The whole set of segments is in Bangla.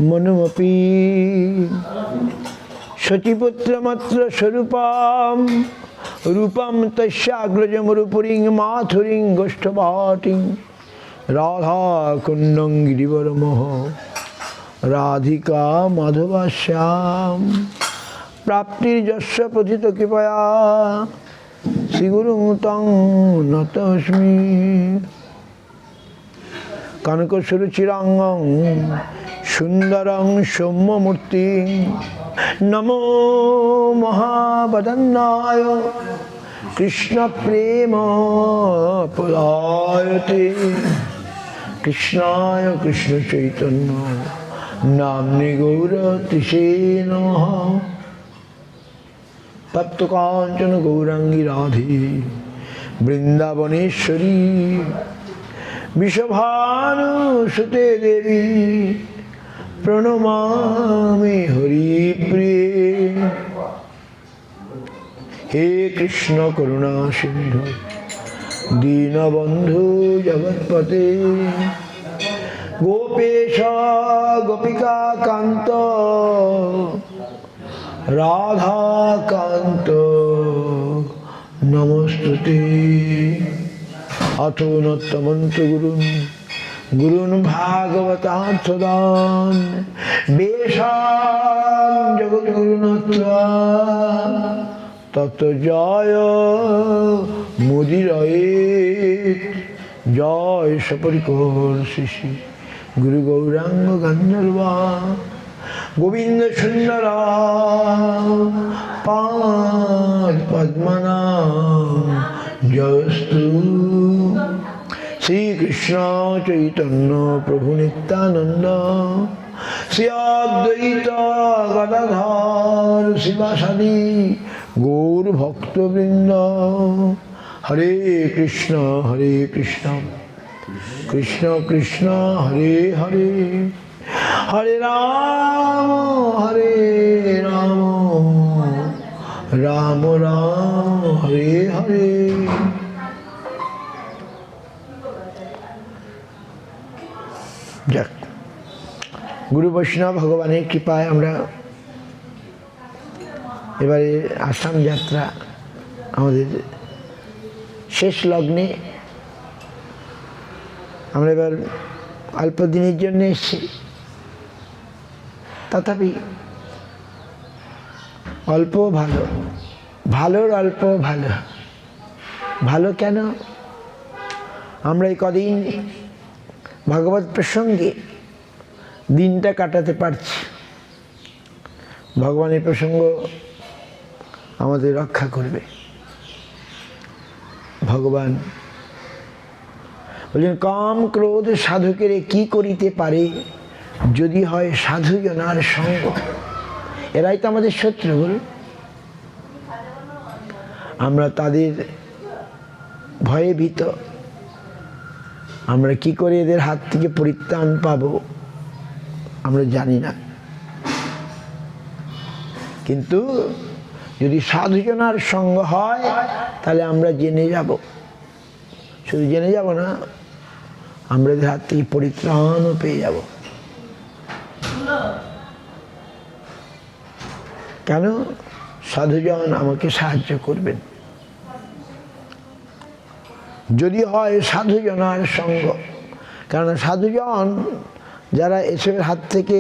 মনুমপি শচীপুত্রমাত্র স্বরূপম রূপম তস্যাগ্রজমরুপুরিং মাথুরিং গোষ্ঠবাটিং রাধা কুণ্ডং গিরিবরমোহ রাধিকা মাধবাশ্যাম প্রাপ্তির্যস্য প্রথিত কৃপয়া শ্রীগুরুং তং নতস্মি কনকসুরুচিরাঙ্গং সুন্দরং সৌম্যমূর্তি নমো মহাবদন্নায় কৃষ্ণ প্রেম প্রদায়তে কৃষ্ণায় কৃষ্ণ চৈতন্য নাম্নি গৌরতিশে নমঃ তপ্ত কাঞ্চন গৌরাঙ্গী রাধে বৃন্দাবনেশ্বরী বিশ্বভানুসুতে দেবী প্রণমামি হরিপ্রিয়ে হে কৃষ্ণ করুণা সিন্ধু দীনবন্ধু জগৎপতে গোপেশ গোপিকা কান্ত রাধা কান্ত নমস্তুতে अथो नमंत गुरुन् भागवतार्थदान् बेशान् जगद्गुरुनत्वा तत् जय मुदिरयेत् जय सपरिकर शिशि गुरु गौरांग गंधर्वा गोविंद सुंदरा पाद पद्मनाभ जयस्तु श्री कृष्ण चैतन्य प्रभु नित्यानंद श्री अद्वैत गदाधर शिवासादि गौर भक्तवृंद हरे कृष्ण कृष्ण कृष्ण हरे हरे हरे राम राम राम हरे हरे। যাক, গুরু বৈষ্ণব ভগবানের কৃপায় আমরা এবারে আসাম যাত্রা আমাদের শেষ লগ্নে। আমরা এবার অল্প দিনের জন্য এসেছি, তথাপি অল্প ভালো, ভালোর অল্প ভালো। ভালো কেন? আমরা এই কদিন ভগবত প্রসঙ্গে দিনটা কাটাতে পারছি। ভগবানের প্রসঙ্গ আমাদের রক্ষা করবে। ভগবান বলছেন, কাম ক্রোধ সাধকের কি করিতে পারে যদি হয় সাধুজনার সঙ্গ। এরাই তো আমাদের শত্রু। বল, আমরা তাদের ভয়ে ভীত। আমরা কি করে এদের হাত থেকে পরিত্রাণ পাবো আমরা জানি না। কিন্তু যদি সাধুজনার সঙ্গ হয় তাহলে আমরা জেনে যাব। শুধু জেনে যাব না, আমরা এদের হাত থেকে পরিত্রাণও পেয়ে যাব। কেন? সাধুজন আমাকে সাহায্য করবেন। যদি হয় সাধুজনার সঙ্গ। কারণ সাধুজন যারা এসবের হাত থেকে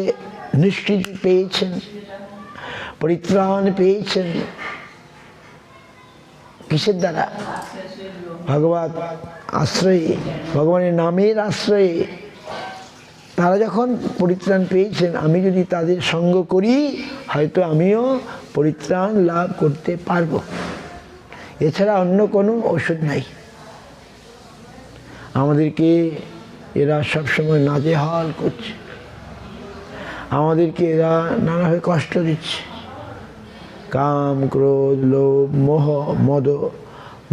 নিষ্কৃতি পেয়েছেন, পরিত্রাণ পেয়েছেন, কিসের দ্বারা? ভগবত আশ্রয়ে, ভগবানের নামের আশ্রয়ে। তারা যখন পরিত্রাণ পেয়েছেন, আমি যদি তাদের সঙ্গ করি হয়তো আমিও পরিত্রাণ লাভ করতে পারবো। এছাড়া অন্য কোনো ওষুধ নাই। আমাদেরকে এরা সবসময় নাজেহাল করছে, আমাদেরকে এরা নানাভাবে কষ্ট দিচ্ছে। কাম ক্রোধ লোভ মোহ মদ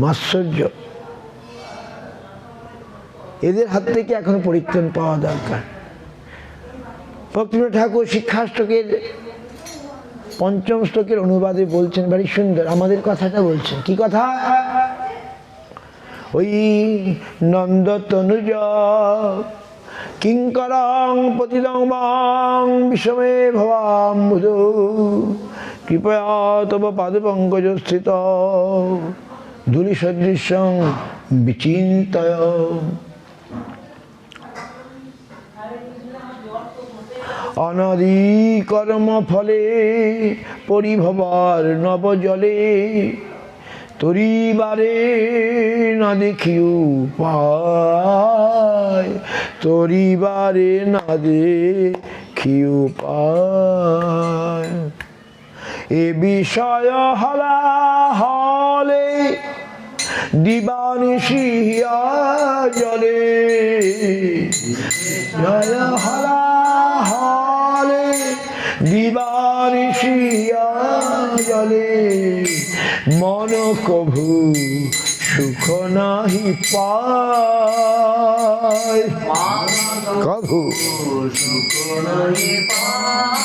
মাৎসর্য, এদের হাত থেকে এখন পরিত্রাণ পাওয়া দরকার। ভক্তিবিনোদ ঠাকুর শিক্ষাষ্টকের পঞ্চম শ্লোকের অনুবাদে বলছেন, ভারী সুন্দর আমাদের কথাটা বলছেন। কি কথা? ওই নন্দ তনুজ কিঙ্করং পতিতং মাং বিষমে ভবাম্বুধো কৃপয়া তব পাদপঙ্কজস্থিত ধূলিসদৃশং বিচিন্তয়। অনাদি কর্ম ফলে পরিভবার নবজলে তরিবারে না দেখি উপায়, তরিবারে না দেখি উপায়। এ বিষয় হলা হলে দিবানিশি হিয়া জলে, জয় হলা হলে দিবানিশি হিয়া জলে। মন কভু সুখ নাহি পায়, কভু সুখ নাহি পায়,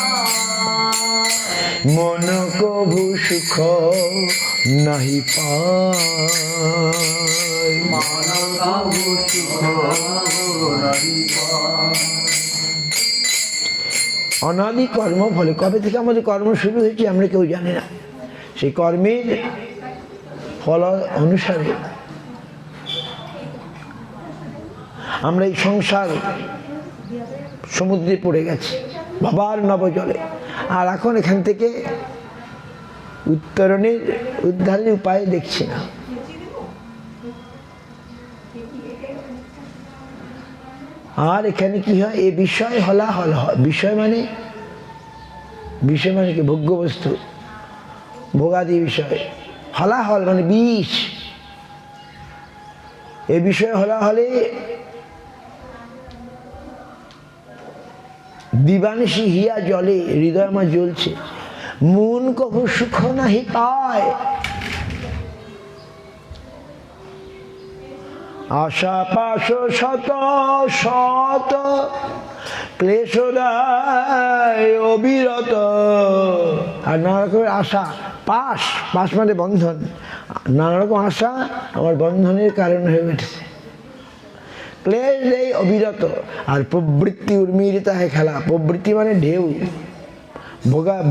মন কভু সুখ নাহি পায়, মন কভু সুখ নাহি পায়। অনাদি কর্ম ফলে, কবে থেকে আমাদের কর্ম শুরু হয়েছে আমরা কেউ জানি না। সেই কর্মের ফল অনুসারে আমরা এই সংসার সমুদ্রে পড়ে গেছি, বাবার নবজলে। আর এখন এখান থেকে উদ্ধারের উপায় দেখছি না। আর এখানে কি হয়, এ বিষয় হলা হল, বিষয় মানে কি ভোগ্য বস্তু, ভোগাদি বিষয়। হলাহল মানে বিষ। এ বিষয় হলা হলে দিবানিশি হিয়া জলে, হৃদয় আমার জ্বলছে। মন কভু সুখ নাহি পায়, আশা পাশ শত শত ক্লেশ দায় অবিরত। আর নানা রকমের আশা, পাশ মানে বন্ধন, নানা রকম আশা আমার বন্ধনের কারণ হয়ে উঠেছে। ক্লেশ দেয় অবিরত। আর প্রবৃত্তি উর্মিরিতা হয় খেলা। প্রবৃত্তি মানে ঢেউ,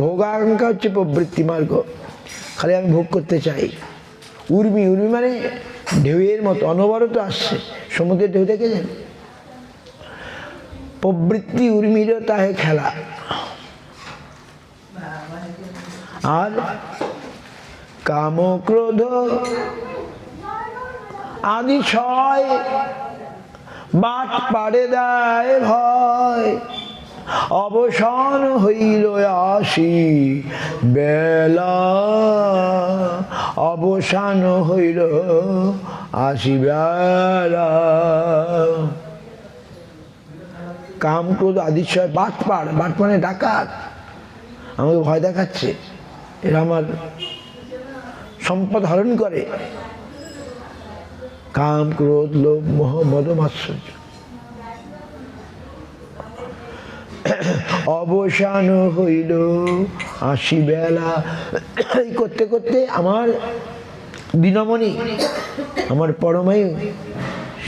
ভোগাকাঙ্ক্ষা হচ্ছে প্রবৃত্তি মার্গ। খালি আমি ভোগ করতে চাই। উর্মি মানে ঢেউয়ের মতো অনবরত আসছে। সমুদ্রের ঢেউ দেখেছেন? প্রবৃত্তি উর্মিরতা হয় খেলা। আর কাম ক্রোধ আদি ছয় বাট পাড়ে দেয় ভয়। অবসান হইল আসি বেলা, অবসান হইল আসি বেলা। কাম ক্রোধ আদি ছয় বাট মানে ডাকাত, আমাকে ভয় দেখাচ্ছে, এরা আমার সম্পদ হরণ করে। কাম ক্রোধ লোভ মোহ মদ মাৎসর্য। অবসান হইল আসি বেলা। এই করতে করতে আমার দিনমণি, আমার পরমায়ু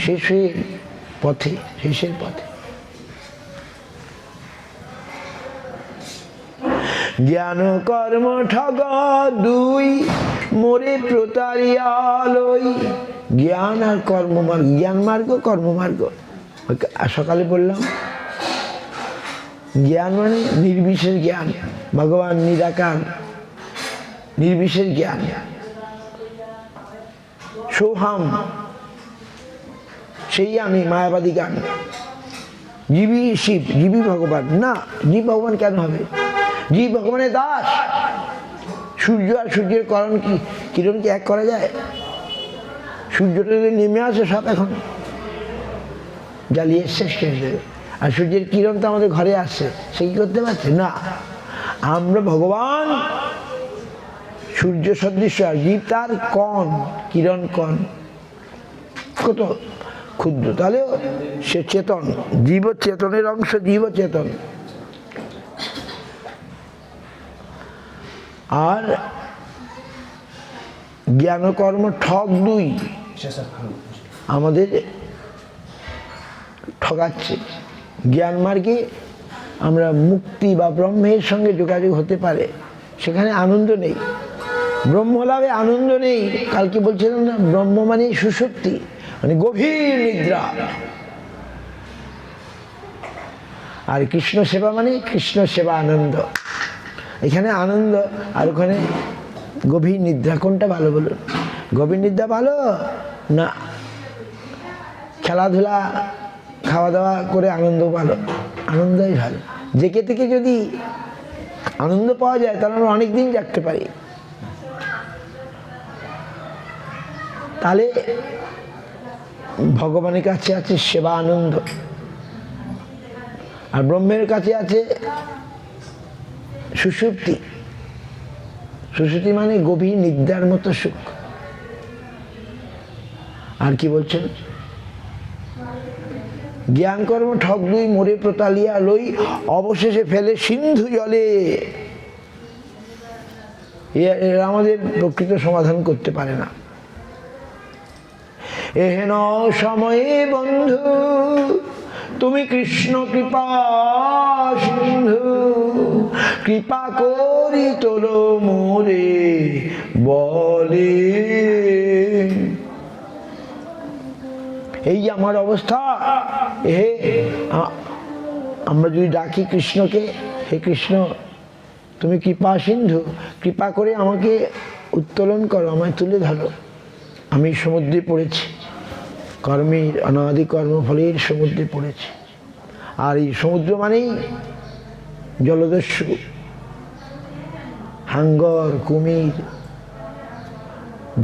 শেষের পথে। জ্ঞান কর্ম ঠগ দুই মোরে প্রতারিয়া লই। জ্ঞান আর কর্মমার্গ, জ্ঞান মার্গ কর্মমার্গ। সকালে বললাম জ্ঞান মানে নির্বিশেষ জ্ঞান, ভগবান নিরাকার নির্বিশেষ জ্ঞান। সোহাম, সেই আমি, মায়াবাদী জ্ঞান। জীবী শিব, জীবী ভগবান না। জীব ভগবান কেন হবে? জীব ভগবানের দাস। সূর্য আর সূর্যের কিরণ কি এক করা যায়? সূর্যটা যদি নেমে আসে সব এখন জ্বালিয়ে শেষ করে দেবে। আর সূর্যের কিরণ তো আমাদের ঘরে আসছে, সে কি করতে পারছে না। আমরা ভগবান সূর্য সদৃশ, আর জীব তার কণ, কিরণ কণ, কত ক্ষুদ্র। তাহলে সে চেতন, জীব চেতনের অংশ, জীব চেতন। আর জ্ঞান কর্ম ঠগ দুই আমাদের ঠগাচ্ছে। জ্ঞান মার্গে আমরা মুক্তি বা ব্রহ্মের সঙ্গে যোগাযোগ হতে পারে, সেখানে আনন্দ নেই, ব্রহ্মলাভে আনন্দ নেই। কালকে বলছিলাম না, ব্রহ্ম মানে সুষুপ্তি, মানে গভীর নিদ্রা। আর কৃষ্ণ সেবা মানে কৃষ্ণ সেবা আনন্দ। এখানে আনন্দ আর ওখানে গভীর নিদ্রা। কোনটা ভালো বলুন? গভীর নিদ্রা ভালো না খেলাধুলা খাওয়া দাওয়া করে আনন্দ ভালো? আনন্দই ভালো। জেগে থেকে যদি আনন্দ পাওয়া যায় তাহলে আমরা অনেক দিন জাগতে পারি। তাহলে ভগবানের কাছে আছে সেবা আনন্দ, আর ব্রহ্মের কাছে আছে সুষুপ্তি। সুষুপ্তি মানে গভীর নিদ্রার মতো সুখ। আর কি বলছেন? জ্ঞান কর্ম ঠক দুই মোরে প্রতালিয়া লই, অবশেষে ফেলে সিন্ধু জলে। এরা আমাদের প্রকৃত সমাধান করতে পারে না। এহেন সময়ে বন্ধু তুমি কৃষ্ণ কৃপা সিন্ধু, কৃপা করি তোলো মোরে বলে। এই যে আমার অবস্থা, আমরা যদি ডাকি কৃষ্ণকে, হে কৃষ্ণ তুমি কৃপা সিন্ধু, কৃপা করে আমাকে উত্তোলন করো, আমায় তুলে ধরো। আমি সমুদ্রে পড়েছি, কর্মের অনাদি কর্মফলের সমুদ্রে পড়েছি। আর এই সমুদ্র মানেই জলদস্যু, হাঙ্গর, কুমির,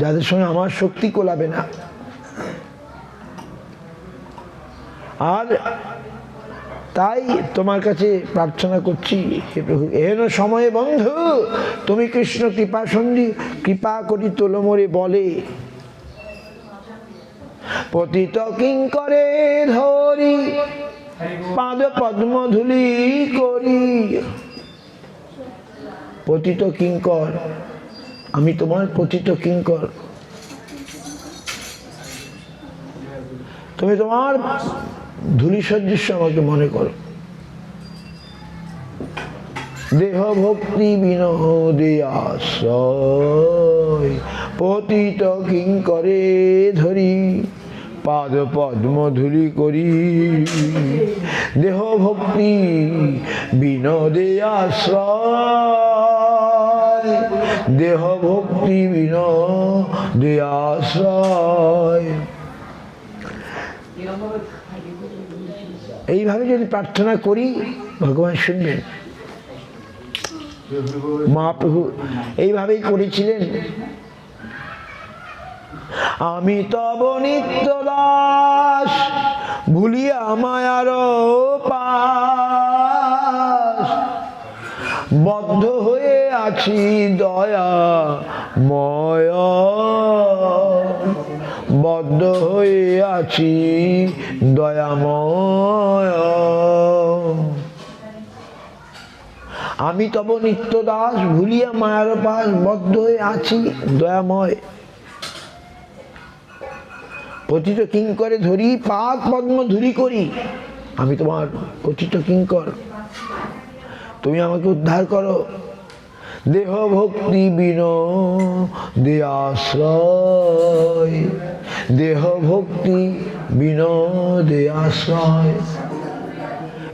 যাদের সঙ্গে আমার শক্তি কোলাবে না। আর তাই তোমার কাছে প্রার্থনা করছি, হে প্রভু এহেন সময়ে বন্ধু তুমি কৃষ্ণ কৃপা সন্ধি, কৃপা করি তোলো মোরে বলে। পতিত কিঙ্করে ধরি পাদ পদ্ম ধুলি করি। পতিত কিঙ্কর, আমি তোমার পতিত কিঙ্কর, তুমি তোমার ধুলি সদৃশ্য আমাকে মনে করো। দেহ ভক্তি বিনোদে আশ্রয়, পতিত কিঙ্করে ধরি পাদ পদ্ম ধুলি করি। দেহ ভক্তি বিনোদে আশ্রয়, দেহ ভক্তি বিনোদে আশ্রয়। এইভাবে যদি প্রার্থনা করি ভগবান শুনবেন। মহাপ্রভু এইভাবেই করেছিলেন। আমি তব নিত্য দাস ভুলিয়া মায়ার পাশ, বদ্ধ হয়ে আছি দয়াময়, বদ্ধ হয়ে আছি দয়াময়। আমি তব নিত্য দাস ভুলিয়া মায়ার পাশ, বদ্ধ হয়ে আছি দয়াময়। পতিত কিঙ্করে ধরি পাদ পদ্ম ধুলি করি। আমি তোমার পতিত কিঙ্কর, তুমি আমাকে উদ্ধার করো। দেহ ভক্তি বিনোদে আশ্রয়, দেহ ভক্তি বিনোদে আশ্রয়।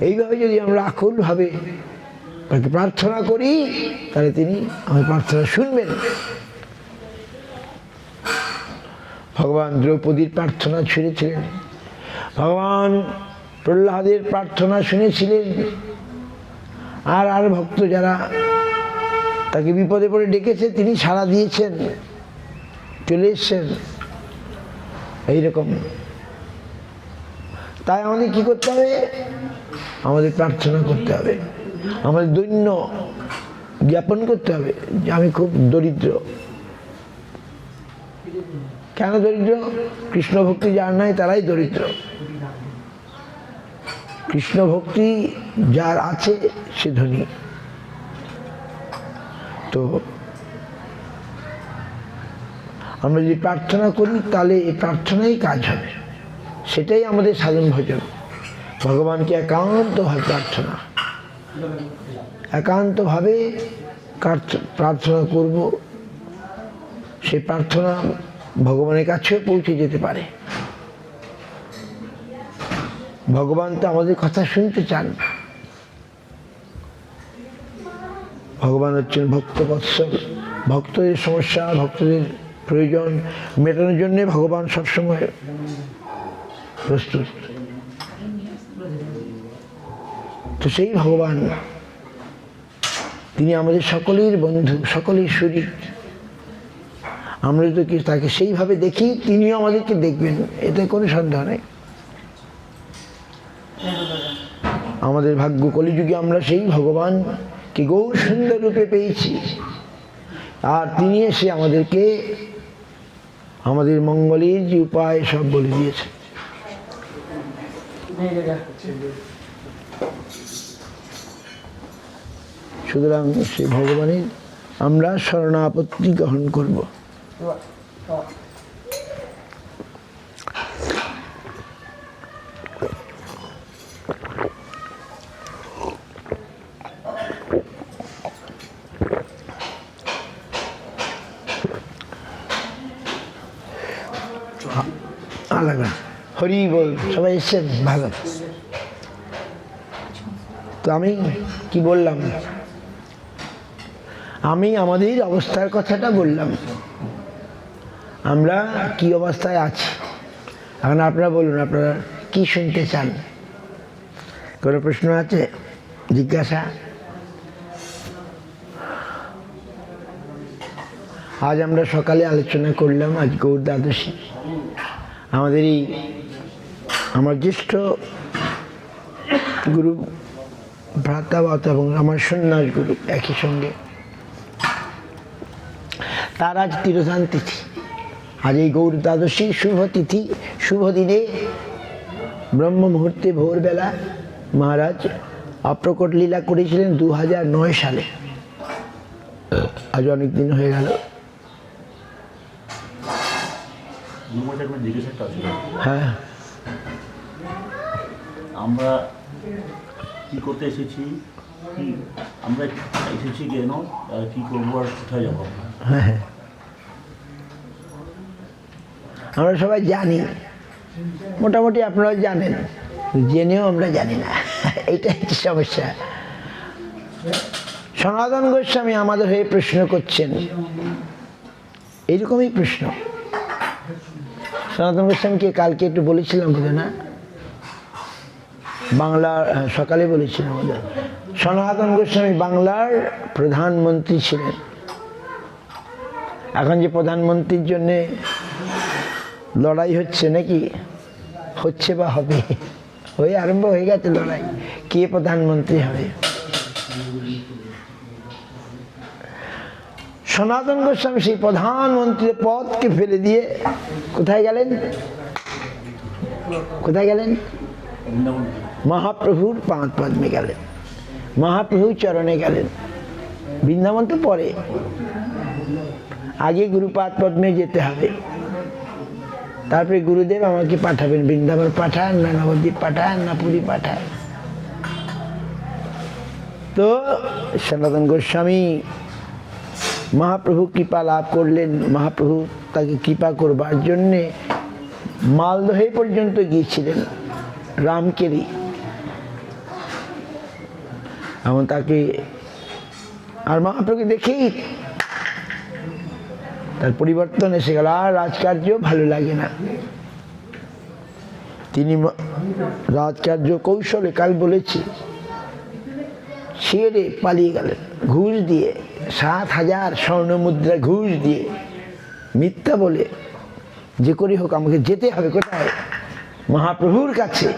এইভাবে যদি আমরা আকুলভাবে তাকে প্রার্থনা করি তাহলে তিনি আমার প্রার্থনা শুনবেন। ভগবান দ্রৌপদীর প্রার্থনা শুনেছিলেন, ভগবান প্রহ্লাদের প্রার্থনা শুনেছিলেন। আর ভক্ত যারা তাকে বিপদে পড়ে ডেকেছে তিনি সাড়া দিয়েছেন, চলে এসছেন। এইরকম তাই আমাদের কি করতে হবে? আমাদের প্রার্থনা করতে হবে, আমাদের দৈন্য জ্ঞাপন করতে হবে যে আমি খুব দরিদ্র। কেন দরিদ্র? কৃষ্ণ ভক্তি যার নাই তারাই দরিদ্র। কৃষ্ণ ভক্তি যার আছে সে ধনী। তো আমরা যদি প্রার্থনা করি তাহলে এই প্রার্থনাই কাজ হবে, সেটাই আমাদের সাধন ভজন। ভগবানকে একান্তভাবে একান্তভাবে প্রার্থনা করব। সেই প্রার্থনা ভগবানের কাছেও পৌঁছে যেতে পারে। ভগবান তো আমাদের কথা শুনতে চান। ভগবান হচ্ছেন ভক্তবৎসল। ভক্তদের সমস্যা, ভক্তদের প্রয়োজন মেটানোর জন্যে ভগবান সবসময় প্রস্তুত। তো সেই ভগবান, তিনি আমাদের সকলের বন্ধু, সকলের শরীর। আমরা যদি তাকে সেইভাবে দেখি, তিনিও আমাদেরকে দেখবেন, এতে কোনো সন্দেহ নেই। আমাদের ভাগ্য, কলিযুগে আমরা সেই ভগবানকে গৌর সুন্দর রূপে পেয়েছি। আর তিনি এসে আমাদেরকে আমাদের মঙ্গলের যে উপায় সব বলে দিয়েছেন। সুতরাং সে ভগবানের আমরা শরণাপত্তি গ্রহণ করব। হরি বল, সবাই এসছেন, ভালো। তো আমি কি বললাম? আমি আমাদের অবস্থার কথাটা বললাম, আমরা কি অবস্থায় আছি। এখন আপনারা বলুন, আপনারা কি শুনতে চান? কোনো প্রশ্ন আছে, জিজ্ঞাসা? আজ আমরা সকালে আলোচনা করলাম, আজ গৌর দ্বাদশী। আমাদের এই আমার জ্যেষ্ঠ গুরু ভ্রাতাবত এবং আমার সন্ন্যাস গুরু একই সঙ্গে, তার আজ তিরোধান তিথি। আজ এই গৌর দ্বাদশী শুভ তিথি, শুভ দিনে ব্রহ্ম মুহূর্তে ভোরবেলা মহারাজ অপ্রকট লীলা করেছিলেন 2009 সালে। আজ অনেক দিন হয়ে গেল। হ্যাঁ, আমরা কি করতে এসেছি, আমরা এসেছি কেন, কি করবো আর কোথায় যাবো? হ্যাঁ, আমরা সবাই জানি, মোটামুটি আপনারা জানেন, জেনেও আমরা জানি না। এইটা হচ্ছে সমস্যা। সনাতন গোস্বামী আমাদের হয়ে প্রশ্ন করছেন, এইরকমই প্রশ্ন। সনাতন গোস্বামীকে কালকে একটু বলেছিলাম বোধ না, বাংলার সকালে বলেছিলাম বোধ। সনাতন গোস্বামী বাংলার প্রধানমন্ত্রী ছিলেন। এখন যে প্রধানমন্ত্রীর জন্যে লড়াই হচ্ছে নাকি, হচ্ছে বা হবে, হয়ে আরম্ভ হয়ে গেছে লড়াই, কে প্রধানমন্ত্রী হবে। সনাতন গোস্বামী সেই প্রধানমন্ত্রীর পদকে ফেলে দিয়ে কোথায় গেলেন? কোথায় গেলেন? মহাপ্রভুর পাঁচ পদ্মে গেলেন, মহাপ্রভুর চরণে গেলেন। বৃন্দাবন তো পরে, আগে গুরুপাদ পদ্মে যেতে হবে, তারপরে গুরুদেব আমাকে পাঠাবেন। বৃন্দাবন পাঠান না নবদ্বীপ পাঠান না পুরী পাঠান। তো সনাতন গোস্বামী মহাপ্রভু কৃপা লাভ করলেন। মহাপ্রভু তাকে কৃপা করবার জন্যে মালদহে পর্যন্ত গিয়েছিলেন, রামকেরি। এমন তাকে, আর মহাপ্রভুকে দেখেই তার পরিবর্তন এসে গেল, আর রাজকার্য ভালো লাগে না। তিনি রাজকার্য কৌশলে, কাল বলেছি, ছেড়ে পালিয়ে গেলেন ঘুষ দিয়ে, 7,000 স্বর্ণ মুদ্রা ঘুষ দিয়ে, মিথ্যা বলে, যে করে হোক আমাকে যেতে হবে। কোথায়? মহাপ্রভুর কাছে।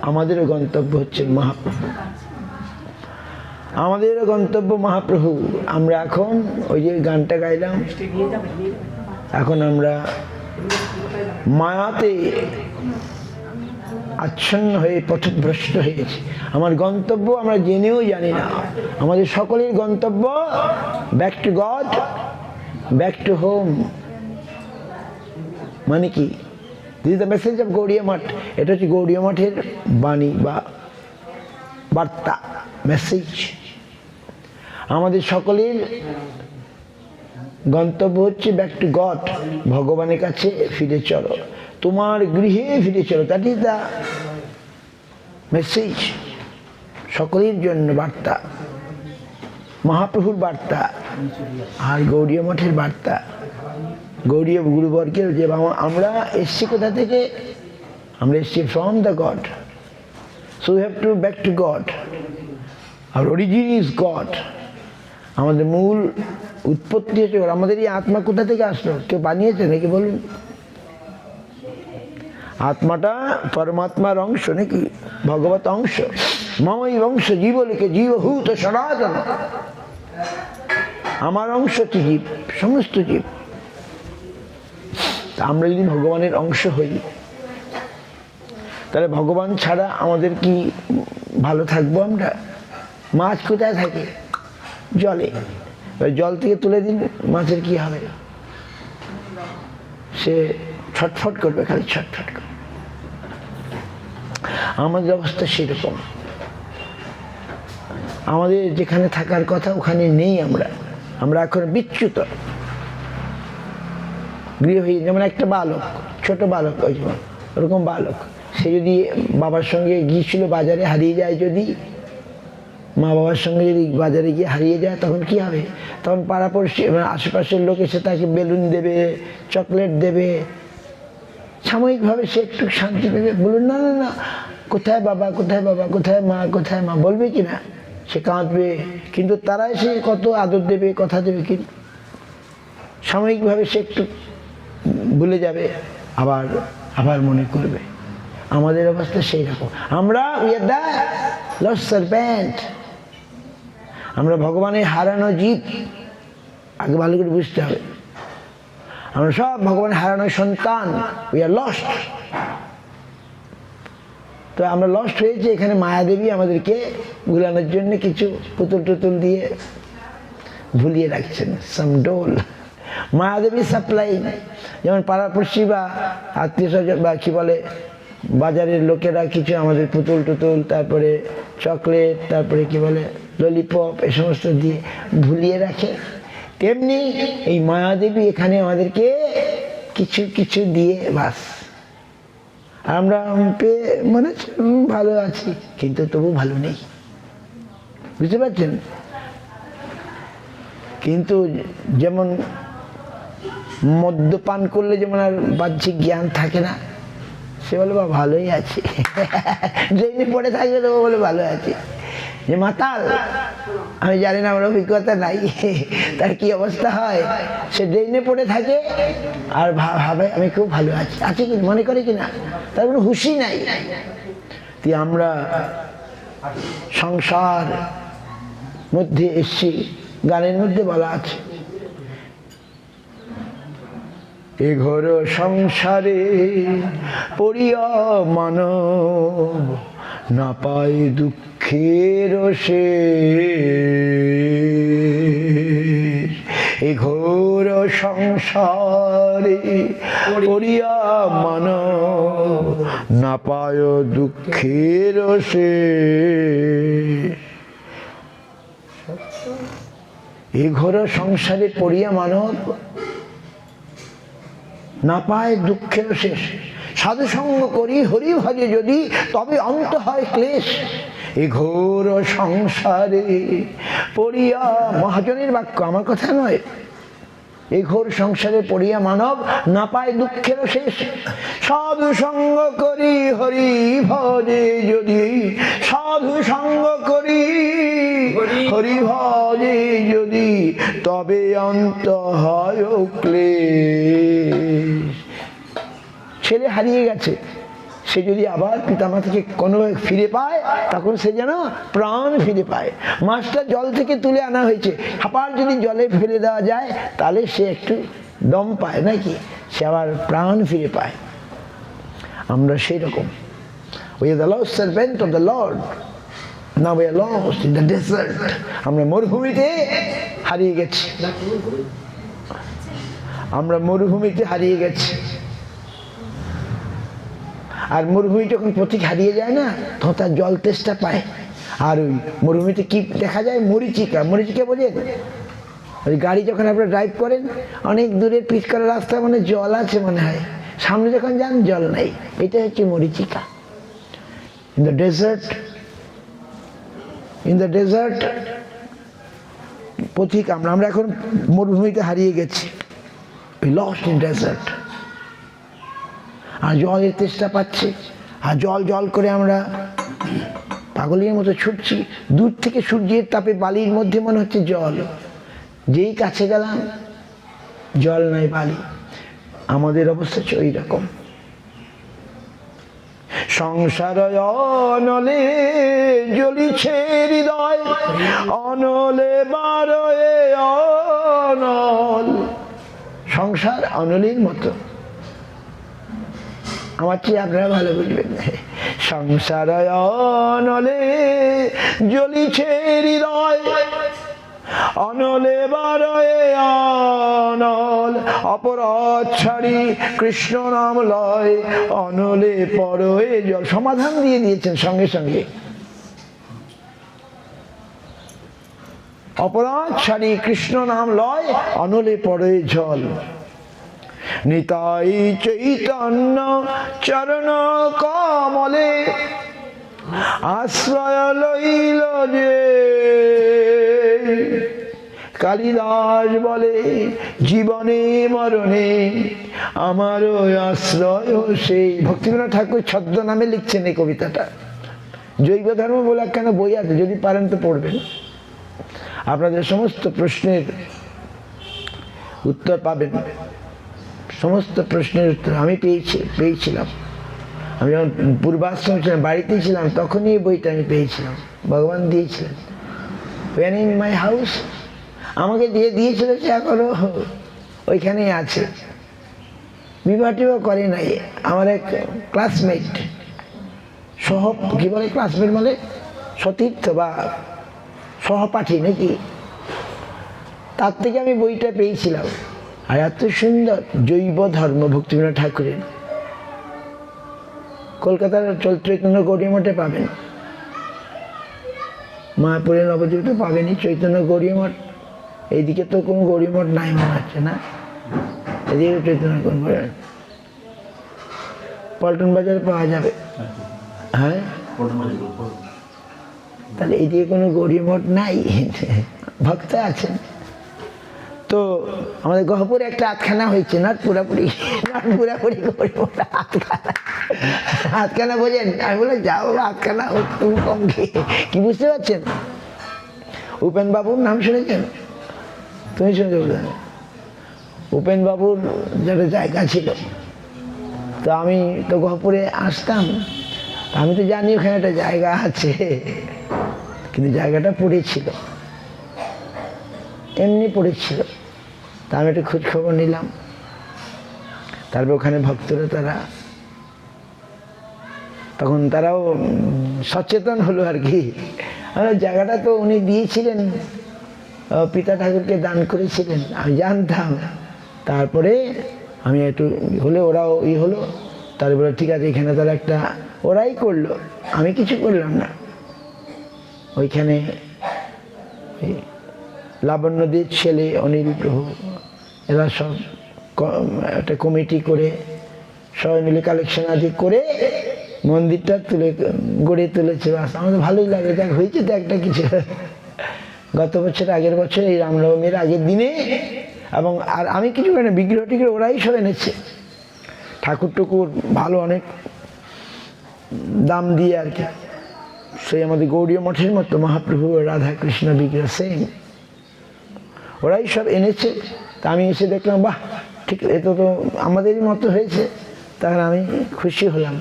আমাদেরও গন্তব্য হচ্ছে মহাপ্রভু, আমাদেরও গন্তব্য মহাপ্রভু। আমরা এখন ওই যে গানটা গাইলাম, এখন আমরা মায়াতে আচ্ছন্ন হয়ে পথভ্রষ্ট হয়েছি। আমার গন্তব্য আমরা জেনেও জানি না। আমাদের সকলের গন্তব্য back to God, back to home. মানে কি? This is the message of Gaudiya Math. এটা হচ্ছে গৌড়িয়া মঠের বাণী বা বার্তা, মেসেজ। আমাদের সকলের গন্তব্য হচ্ছে ব্যাক টু গড, ভগবানের কাছে ফিরে চলো, তোমার গৃহে ফিরে চলো। দ্যাট ইজ দ্য মেসেজ, সকলের জন্য বার্তা, মহাপ্রভুর বার্তা আর গৌড়ীয় মঠের বার্তা, গৌড়ীয় গুরুবর্গের যে আমরা এসছি কোথা থেকে, আমরা এসছি from the God. So we have to back to God, our origin is God. আমাদের মূল উৎপত্তি হচ্ছে, আমাদের এই আত্মা কোথা থেকে আসলো, কেউ বানিয়েছে নাকি বলুন? আত্মাটা পরমাত্মার অংশ নাকি, ভগবত অংশ। মমই অংশ জীবলিকে জীবভূত সনাতন, আমার অংশ হচ্ছে জীব, সমস্ত জীব। আমরা যদি ভগবানের অংশ হই, তাহলে ভগবান ছাড়া আমাদের কি ভালো থাকবো আমরা? মাছ কোথায় থাকে? জলে। জল থেকে তুলে দিন, মাছের কি হবে? সে ছটফট করবে, খালি ছটফট করবে। আমাদের অবস্থা সেরকম, আমাদের যেখানে থাকার কথা ওখানে নেই। আমরা এখন বিচ্যুত, গৃহহীন। যেমন একটা বালক, ছোট বালক, ওরকম বালক, সে যদি বাবার সঙ্গে গিয়েছিল বাজারে, হারিয়ে যায়, যদি মা বাবার সঙ্গে যদি বাজারে গিয়ে হারিয়ে যায়, তখন কি হবে? তখন পাড়াপড়শি আশেপাশের লোক এসে তাকে বেলুন দেবে, চকলেট দেবে, সাময়িকভাবে সে একটু শান্তি পেবে। বলুন না না না, কোথায় বাবা, কোথায় বাবা, কোথায় মা, কোথায় মা, বলবে কি না? সে কাঁদবে, কিন্তু তারা এসে কত আদর দেবে, কথা দেবে, কিন্তু সাময়িকভাবে সে একটু ভুলে যাবে, আবার মনে করবে। আমাদের অবস্থা সেই রকম। আমরা we are the lost servant, আমরা ভগবানের হারানো জীব। আগে ভালো করে বুঝতে হবে, আমরা সব ভগবানের হারানো সন্তান। We are lost. তো আমরা লস্ট হয়েছি, এখানে মায়াদেবী আমাদেরকে ভুলানোর জন্য কিছু পুতুল টুতুল দিয়ে ভুলিয়ে রাখছেন, সাম ডোল। মায়াদেবী সাপ্লাই, যেমন পাড়াপড়শি বা আত্মীয় স্বজন বা কি বলে বাজারের লোকেরা কিছু আমাদের পুতুল টুতুল, তারপরে চকলেট, তারপরে কি বলে ললিপপ, এ সমস্ত দিয়ে ভুলিয়ে রাখে। তেমনি এই মায়াদেবী এখানে আমাদেরকে কিছু কিছু দিয়ে বাস, আমরা পেয়ে মনে হচ্ছে ভালো আছি, কিন্তু তবু ভালো নেই। বুঝতে পারছেন? কিন্তু যেমন মদ্যপান করলে যেমন আর বাহ্যিক জ্ঞান থাকে না, সে বলে বা ভালোই আছি, ড্রেনে পড়ে থাকবে তবু বলে ভালো আছি। যে মাতাল, আমি জানি না, আমার অভিজ্ঞতা নাই, তার কি অবস্থা হয়? সে ড্রেনে পড়ে থাকে আর ভাবে আমি খুব ভালো আছি কি, মনে করে কিনা, তার কোনো হুঁশই নাই। তুই আমরা সংসার মধ্যে এসছি, গানের মধ্যে বলা আছে, এ ঘোর সংসারে পড়িয়া মানব না পায় দুঃখের শেষ। এ ঘোর সংসারে পড়িয়া মানব না পায় দুঃখের শেষ। এ ঘোর সংসারে পড়িয়া মানব না পায় দুঃখের শেষ। সাধু সঙ্গ করি হরি ভজে যদি, তবে অন্ত হয় ক্লেশ। এ ঘোর সংসারে পড়িয়া, মহাজনের বাক্য, আমার কথা নয়। এই ঘোর সংসারে পড়িয়া মানব না পায় দুঃখের শেষ। সাধু সঙ্গ করি হরি ভজে যদি, সাধু সঙ্গ করি হরি ভজে যদি, তবে অন্ত হয় ক্লেশ। ছেলে হারিয়ে গেছে, সে যদি আবার পিতামাতাকে কোনোভাবে ফিরে পায়, তখন সে যেন প্রাণ ফিরে পায়। মাছটা জল থেকে তুলে আনা হয়েছে, আবার যদি জলে ফেলে দেওয়া যায়, তাহলে সে একটু দম পায় নাকি, সে আবার প্রাণ ফিরে পায়। আমরা সেই রকম, we are the lost servant of the Lord, now we are lost in the desert. আমরা মরুভূমিতে হারিয়ে গেছি, আমরা মরুভূমিতে হারিয়ে গেছি। আর মরুভূমি যখন পথিক হারিয়ে যায় না, তখন তার জল তেষ্টা পায়। আর ওই মরুভূমিতে কি দেখা যায়? মরিচিকা। মরিচিকা বোঝেন? ওই গাড়ি যখন আপনারা ড্রাইভ করেন, অনেক দূরের পিচ করা রাস্তা, মানে জল আছে মনে হয়, সামনে যখন যান জল নাই। এটা হচ্ছে মরিচিকা। ইন দ্য ডেজার্ট পথিক আমরা এখন মরুভূমিতে হারিয়ে গেছি, লস্ট ইন ডেজার্ট। আর জলের তেষ্টা পাচ্ছে, আর জল জল করে আমরা পাগলের মতো ছুটছি। দূর থেকে সূর্যের তাপে বালির মধ্যে মনে হচ্ছে জল, যেই কাছে গেলাম জল নাই, বালি। আমাদের অবস্থা হচ্ছে ওই রকম। সংসার অনলে জ্বলিছে হৃদয়, অনলে বারয়ে অনল। সংসার অনলের মতো, আমার চেয়ে আপনারা ভালো বুঝবেন। সংসার অনলে জ্বলিছে হৃদয়, অনলে বারয়ে অনল। অপরাধ ছাড়ি কৃষ্ণ নাম লয়, অনলে পরয়ে জল। সমাধান দিয়ে দিয়েছেন সঙ্গে সঙ্গে। অপরাধ ছাড়ি কৃষ্ণ নাম লয়, অনলে পরয়ে জল। নিতাই চৈতন্য চরণ কমলে, আশ্রয় লইল যে। কালিদাস বলে জীবনে মরণে আমারও আশ্রয় সেই। ভক্তিবিনোদ ঠাকুর ছদ্ম নামে লিখছেন এই কবিতাটা। জৈব ধর্ম বলে কেন বই আছে, যদি পারেন তো পড়বেন। আপনাদের সমস্ত প্রশ্নের উত্তর পাবেন। সমস্ত প্রশ্নের উত্তর আমি পেয়েছিলাম। আমি যখন পূর্বাশ্রম ছিলাম, বাড়িতেই ছিলাম, তখনই এই বইটা আমি পেয়েছিলাম, ভগবান দিয়েছিলেন। When in my house, আমাকে দিয়েছিল, সে এখনো ওইখানেই আছে। বিবাহটিও করে নাই। আমার এক ক্লাসমেট, কি বলে ক্লাসমেট মানে সতীর্থ বা সহপাঠী নাকি, তার থেকে আমি বইটা পেয়েছিলাম। আর এত সুন্দর জৈব ধর্ম ভক্তিবিনোদ ঠাকুরের। কলকাতার চৈতন্য গৌড়ীয় মঠে পাবেন, মায়াপুরের নবদ্বীপে পাবেনই চৈতন্য গৌড়ীয় মঠ। এইদিকে তো কোনো গৌড়ীয় মঠ নাই মনে হচ্ছে না, এদিকে চৈতন্য পল্টন বাজারে পাওয়া যাবে। হ্যাঁ, তাহলে এইদিকে কোনো গৌড়ীয় মঠ নাই, ভক্ত আছেন। তো আমাদের গহপুরে একটা আটখানা হয়েছে, নট পুরাপুরি আটখানা বোঝেন? আমি বলে যাও আটখানা তুমি কম কি বুঝতে পারছেন? উপেন বাবুর নাম শুনেছেন? তুমি শুনেছো? উপেন বাবুর যেটা জায়গা ছিল, তো আমি তো গহপুরে আসতাম, আমি তো জানি ওখানে একটা জায়গা আছে, কিন্তু জায়গাটা পড়েছিল, এমনি পড়েছিল। তা আমি একটা খোঁজ খবর নিলাম। তারপর ওখানে ভক্তরা তখন তারাও সচেতন হলো আর কি। জায়গাটা তো উনি দিয়েছিলেন, পিতা ঠাকুরকে দান করেছিলেন, আমি জানতাম। তারপরে আমি একটু হলে ওরাও হলো, তারপরে ঠিক আছে এখানে তারা একটা ওরাই করলো, আমি কিছু করলাম না। ওইখানে লাবণ্যদের ছেলে অনিল প্রভু এরা সব একটা কমিটি করে সবাই মিলে কালেকশন আদি করে মন্দিরটা গড়ে তুলেছে। আমাদের ভালোই লাগে, দেখ হয়েছে তো একটা কিছু। গত বছর, আগের বছর এই রামনবমীর আগের দিনে, এবং আর আমি কিছু না, বিগ্রহ টিগ্রহ ওরাই সব এনেছে, ঠাকুর টুকুর ভালো অনেক দাম দিয়ে আর কি। সেই আমাদের গৌড়ীয় মঠের মতো মহাপ্রভু রাধাকৃষ্ণ বিগ্রহ সেম, ওরাই সব এনেছে। তা আমি এসে দেখলাম, বাহ ঠিক, এত তো আমাদেরই মতো হয়েছে। তখন আমি খুশি হলাম।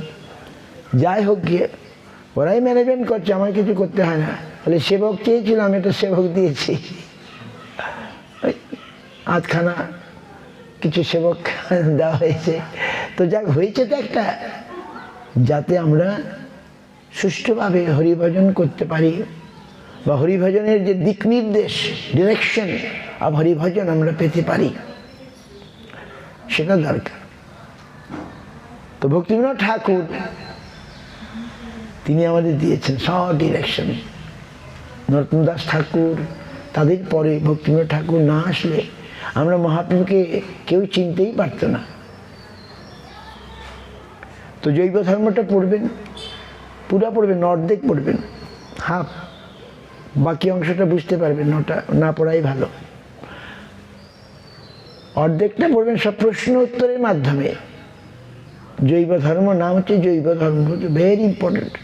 যাই হোক গিয়ে ওরাই ম্যানেজমেন্ট করছে, আমার কিছু করতে হয় না। তাহলে সেবক চেয়েছিলাম, এটা সেবক দিয়েছি। আধখানা কিছু সেবক দেওয়া হয়েছে। তো যাক হয়েছে তো একটা, যাতে আমরা সুষ্ঠুভাবে হরিভজন করতে পারি, বা হরিভজনের যে দিক নির্দেশ, ডিরেকশন অব হরিভজন আমরা পেতে পারি, সেটা দরকার। তো ভক্তিবিনোদ ঠাকুর তিনি আমাদের দিয়েছেন সব ডিরেকশন। নরোত্তম দাস ঠাকুর, তাদের পরে ভক্তিবিনোদ ঠাকুর না আসলে আমরা মহাপ্রভুকে কেউ চিনতেই পারত না। তো জৈব ধর্মটা পড়বেন, পুরা পড়বেন, অর্ধেক পড়বেন, হাফ, বাকি অংশটা বুঝতে পারবেন, ওটা না পড়াই ভালো। অর্ধেকটা পড়বেন সব প্রশ্ন উত্তরের মাধ্যমে। জৈব ধর্ম নাম হচ্ছে জৈব ধর্ম, ভেরি ইম্পর্টেন্ট।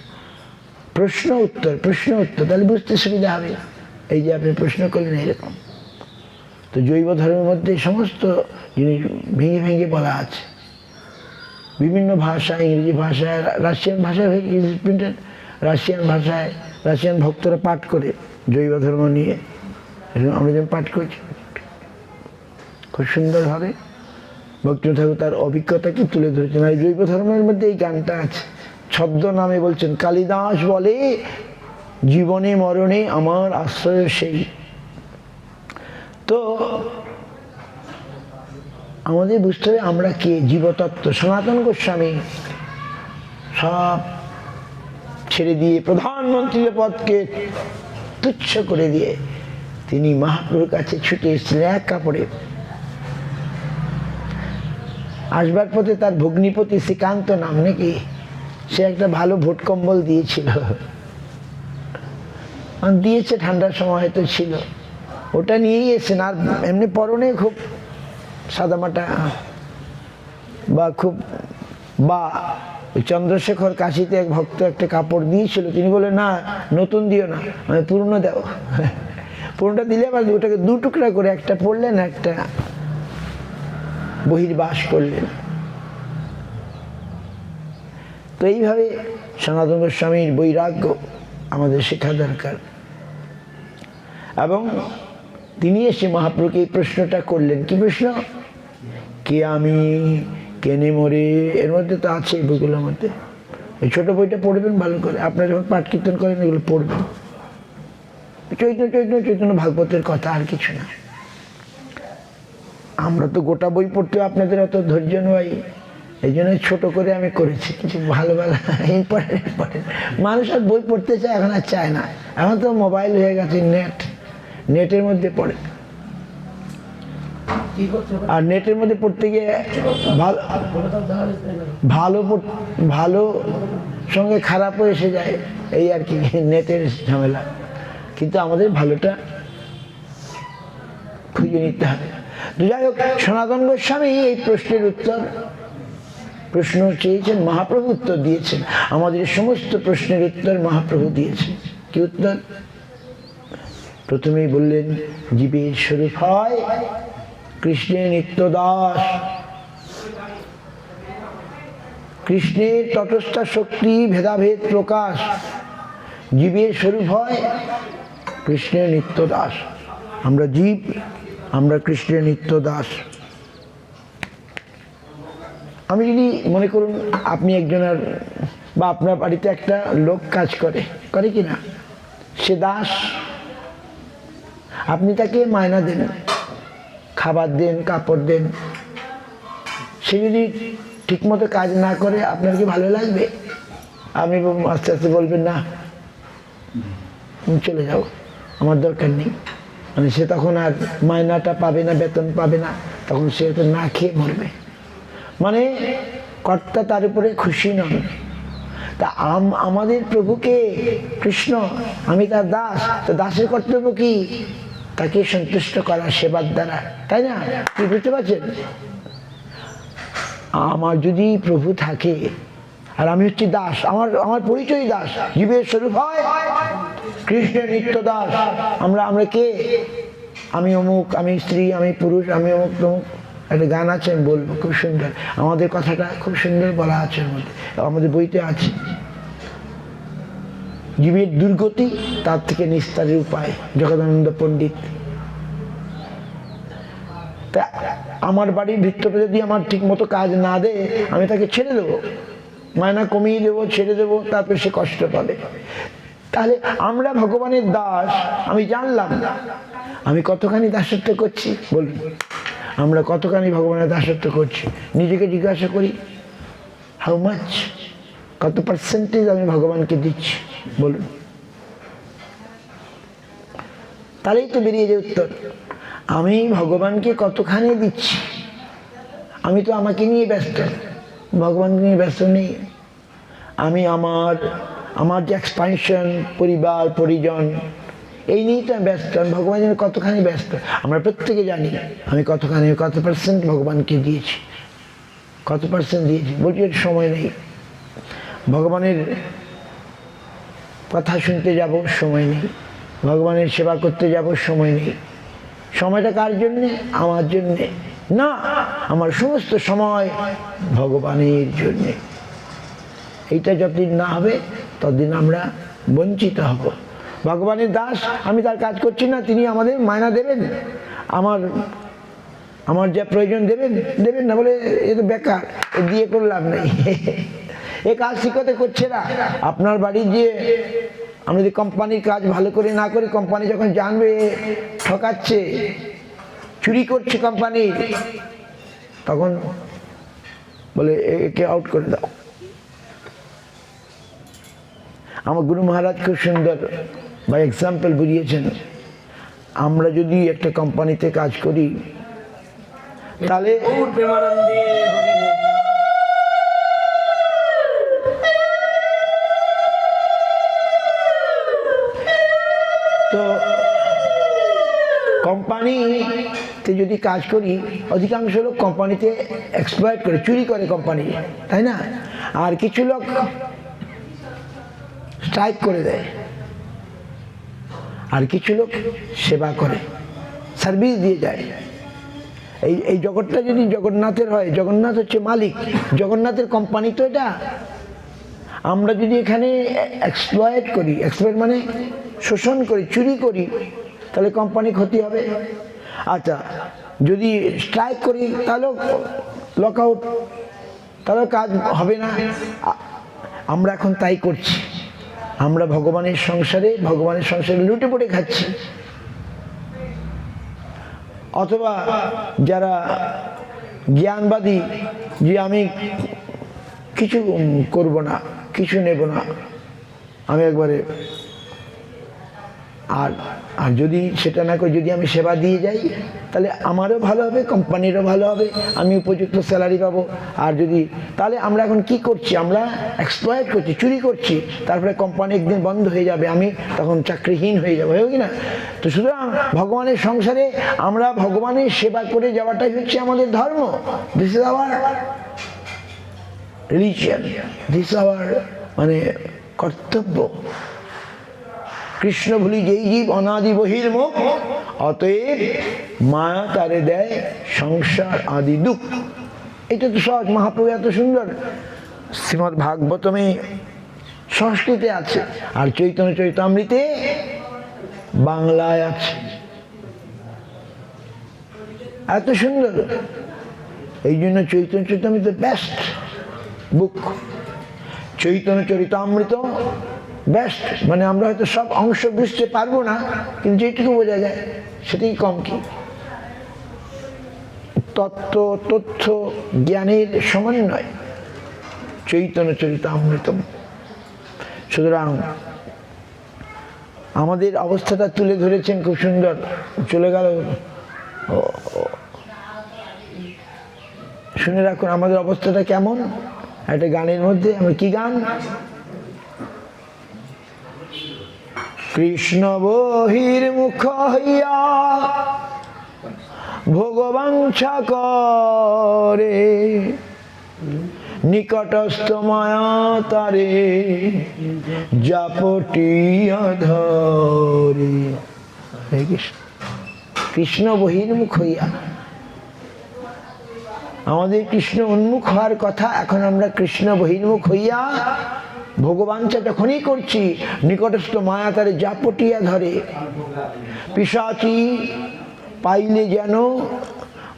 প্রশ্ন উত্তর, প্রশ্ন উত্তর, তাহলে বুঝতে সুবিধা হবে। এই যে আপনি প্রশ্ন করলেন এরকম। তো জৈব ধর্মের মধ্যে সমস্ত জিনিস ভেঙে ভেঙে বলা আছে, বিভিন্ন ভাষা, ইংরেজি ভাষায়, রাশিয়ান ভাষায়, প্রিন্টেড রাশিয়ান ভাষায়, রাশিয়ান ভক্তরা পাঠ করে জৈব ধর্ম নিয়ে, আমরা যেমন পাঠ করছি খুব সুন্দরভাবে ভক্তিবিনোদ ঠাকুর তার অভিজ্ঞতাকে তুলে ধরেছেন। আর জৈব ধর্মের মধ্যে এই গানটা আছে, ছদ্ম নামে বলছেন, কালিদাস বলে জীবনে মরণে আমার আশ্রয় সেই। তো আমাদের বুঝতে হবে আমরা কে, জীবতত্ত্ব। সনাতন গোস্বামী সব ছেড়ে দিয়ে প্রধানমন্ত্রীর পদকে তুচ্ছ করে দিয়ে তিনি মহাপ্রভুর কাছে ছুটে এসেছিলেন এক কাপড়ে। আসবার পথে তার ভগ্নিপতি শ্রীকান্ত নাম নাকি, সে একটা ভালো ভোট কম্বল দিয়েছিল, দিয়েছে ঠান্ডার সময় হয়তো ছিল, ওটা নিয়েই এসেছেন। আর এমনি পরনে খুব সাদামাটা বা খুব, বা চন্দ্রশেখর কাশিতে এক ভক্ত একটা কাপড় দিয়েছিল, তিনি বললেন না নতুন দিও না, আমি পুরনো দাও। পুরনোটা দিলে আবার ওটাকে দু টুকরা করে একটা পরলেন, একটা বহির্বাস করলেন। তো এইভাবে সনাতন গোস্বামীর বৈরাগ্য আমাদের শেখা দরকার। এবং তিনি এসে মহাপ্রভুকে এই প্রশ্নটা করলেন, কি প্রশ্ন? কে আমি, কেনে মরে, এর মধ্যে তো আছে এই বইগুলোর মধ্যে। এই ছোট বইটা পড়বেন ভালো করে, আপনারা যখন পাঠ কীর্তন করেন এগুলো পড়বেন। চৈতন্য ভাগবতের কথা, আর কিছু না। আমরা তো গোটা বই পড়তে আপনাদের অত ধৈর্য নয়, এই জন্য ছোট করে আমি করেছি কিছু ভালো ভালো ইম্পর্টেন্ট। মানুষ আর বই পড়তে চায় এখন, আর চায় না। এখন তো মোবাইল হয়ে গেছে, নেটের মধ্যে পড়ে। আর নেটের মধ্যে পড়তে গিয়ে ভালো সঙ্গে খারাপও এসে যায়, এই আর কি নেটের ঝামেলা। কিন্তু আমাদের ভালোটা খুঁজে নিতে হবে। যাই হোক, সনাতন গোস্বামী এই প্রশ্নের উত্তর, প্রশ্ন চেয়েছেন, মহাপ্রভু উত্তর দিয়েছেন। আমাদের সমস্ত প্রশ্নের উত্তর মহাপ্রভু দিয়েছেন। কি উত্তর? প্রথমেই বললেন জীবের স্বরূপ হয় কৃষ্ণের নিত্যদাস, কৃষ্ণের তটস্থা শক্তি ভেদাভেদ প্রকাশ, জীবের স্বরূপ হয় কৃষ্ণের নিত্যদাস। আমরা জীব, আমরা কৃষ্ণের নিত্যদাস। আমি যদি মনে করুন আপনি একজনের বা আপনার বাড়িতে একটা লোক কাজ করে কি না, সে দাস, আপনি তাকে মায়না দেন, খাবার দেন, কাপড় দেন, সে যদি ঠিকমতো কাজ না করে আপনার কি ভালো লাগবে? আপনি আস্তে আস্তে বলবেন না তুমি চলে যাও, আমার দরকার নেই। মানে সে তখন আর মায়নাটা পাবে না, বেতন পাবে না, তখন সে তো না খেয়ে মরবে। মানে কর্তা তার উপরে খুশি নন। তা আমাদের প্রভুকে কৃষ্ণ, আমি তার দাস, তো দাসের কর্তব্য কি? তাকে সন্তুষ্ট করা সেবার দ্বারা, তাই না? কি বুঝতে পারছেন? আমার যদি প্রভু থাকে আর আমি হচ্ছি দাস, আমার পরিচয় দাস, জীবের স্বরূপ হয় কৃষ্ণের নিত্য দাস। আমরা কে? আমি অমুক, আমি স্ত্রী, আমি পুরুষ, আমি অমুক তমুক। একটা গান আছে, আমি বলবো, খুব সুন্দর। আমাদের কথাটা খুব সুন্দর বলা আছে এর মধ্যে, আমাদের বইতে আছে। জীবের দুর্গতি, তার থেকে নিস্তারের উপায়, জগদানন্দ পণ্ডিত। তা আমার বাড়ির ভিতরে যদি আমার ঠিক মতো কাজ না দেয়, আমি তাকে ছেড়ে দেবো, মায়না কমিয়ে দেবো, ছেড়ে দেবো, তারপরে সে কষ্ট পাবে। তাহলে আমরা ভগবানের দাস, আমি জানলাম আমি কতখানি দাসত্ব করছি, বলুন আমরা কতখানি ভগবানের দাসত্ব করছি? নিজেকে জিজ্ঞাসা করি। হাউ মাচ, কত পার্সেন্টেজ আমি ভগবানকে দিচ্ছি বলুন? তাহলেই তো বেরিয়ে যায় উত্তর। আমি ভগবানকে কতখানি দিচ্ছি। আমি তো আমাকে নিয়ে ব্যস্ত, ভগবানকে নিয়ে ব্যস্ত নেই। আমি আমার যে এক্সপানশন, পরিবার পরিজন, এই নিয়েই তো আমি ব্যস্ত। আমি ভগবানের কতখানি ব্যস্ত আমরা প্রত্যেকে জানি। আমি কত পার্সেন্ট ভগবানকে দিয়েছি, কত পার্সেন্ট দিয়েছি। বলছি সময় নেই, ভগবানের কথা শুনতে যাব সময় নেই, ভগবানের সেবা করতে যাব সময় নেই। সময়টা কার জন্যে? আমার জন্যে না, আমার সমস্ত সময় ভগবানের জন্যে। এইটা যতদিন না হবে ততদিন আমরা বঞ্চিত হব। ভগবানের দাস, আমি তার কাজ করছি না, তিনি আমাদের মায়না দেবেন, আমার যা প্রয়োজন দেবেন না, বলে এ তো বেকার, এ দিয়ে করলাম নেই, এ কাজ শিখতে করছে না। আপনার বাড়ির যে আমরা যদি কোম্পানির কাজ ভালো করে না করি, কোম্পানি যখন জানবে ঠকাচ্ছে, চুরি করছে কোম্পানির, তখন বলে একে আউট করে দাও। আমার গুরু মহারাজ খুব সুন্দর বা এক্সাম্পল বুঝিয়েছেন। আমরা যদি একটা কোম্পানিতে কাজ করি, তাহলে তো কোম্পানিতে যদি কাজ করি, অধিকাংশ লোক কোম্পানিতে এক্সপ্লয়েট করে, চুরি করে কোম্পানি, তাই না? আর কিছু লোক স্ট্রাইক করে দেয়, আর কিছু লোক সেবা করে, সার্ভিস দিয়ে যায়। এই জগৎটা যদি জগন্নাথের হয়, জগন্নাথ হচ্ছে মালিক, জগন্নাথের কোম্পানি তো এটা। আমরা যদি এখানে এক্সপ্লয়েট করি, এক্সপ্লয়েট মানে শোষণ করি, চুরি করি, তাহলে কোম্পানি ক্ষতি হবে। আচ্ছা, যদি স্ট্রাইক করি তাহলে লক আউট, তাহলে কাজ হবে না। আমরা এখন তাই করছি। আমরা ভগবানের সংসারে লুটে পড়ে খাচ্ছি। অথবা যারা জ্ঞানবাদী, যে আমি কিছু করব না, কিছু নেব না, আমি একবারে, আর যদি সেটা না করে যদি আমি সেবা দিয়ে যাই, তাহলে আমারও ভালো হবে, কোম্পানিরও ভালো হবে, আমি উপযুক্ত স্যালারি পাবো। আর যদি, তাহলে আমরা এখন কি করছি? আমরা এক্সপ্লয়েট করছি, চুরি করছি, তারপরে কোম্পানি একদিন বন্ধ হয়ে যাবে, আমি তখন চাকরিহীন হয়ে যাবো, হবে কি না? তো সুতরাং ভগবানের সংসারে আমরা ভগবানের সেবা করে যাওয়াটাই হচ্ছে আমাদের ধর্ম। This is our religion, this is our মানে কর্তব্য। কৃষ্ণ ভুলি যেই জীব অনাদি বহির্মুখ, অতএব মায়া তারে দেয় সংসার আদি দুঃখ। এটা তো সহজ, মহাপ্রভু এত সুন্দর শ্রীমদ্ ভাগবতমে সংস্কৃতে আছে, আর চৈতন্য চরিতামৃতে বাংলায় আছে। এত সুন্দর, এই জন্য Chaitanya Charitamrita best book. Chaitanya Charitamrita best, মানে আমরা হয়তো সব অংশ বুঝতে পারবো না, কিন্তু যেটুকু বোঝা যায় সেটাই কম কি। তথ্য জ্ঞানের সমন্বয় চৈতন্য চরিতামৃতম। সুতরাং আমাদের অবস্থাটা তুলে ধরেছেন খুব সুন্দর। চলে গেল, শুনে রাখুন আমাদের অবস্থাটা কেমন। একটা গানের মধ্যে, আমরা কি গান? কৃষ্ণ বহির্মুখ হইয়া ভোগবাঞ্ছা করে, নিকটস্থ মায়া তারে জাপটিয়া ধরে। কৃষ্ণ বহির্মুখ হইয়া, আমাদের কৃষ্ণ উন্মুখ হওয়ার কথা, এখন আমরা কৃষ্ণ বহির্মুখ হইয়া ভগবানটা যখনই করছি, নিকটস্থ মায়া তারে জাপটিয়া ধরে। পিশাচি পাইলে যেন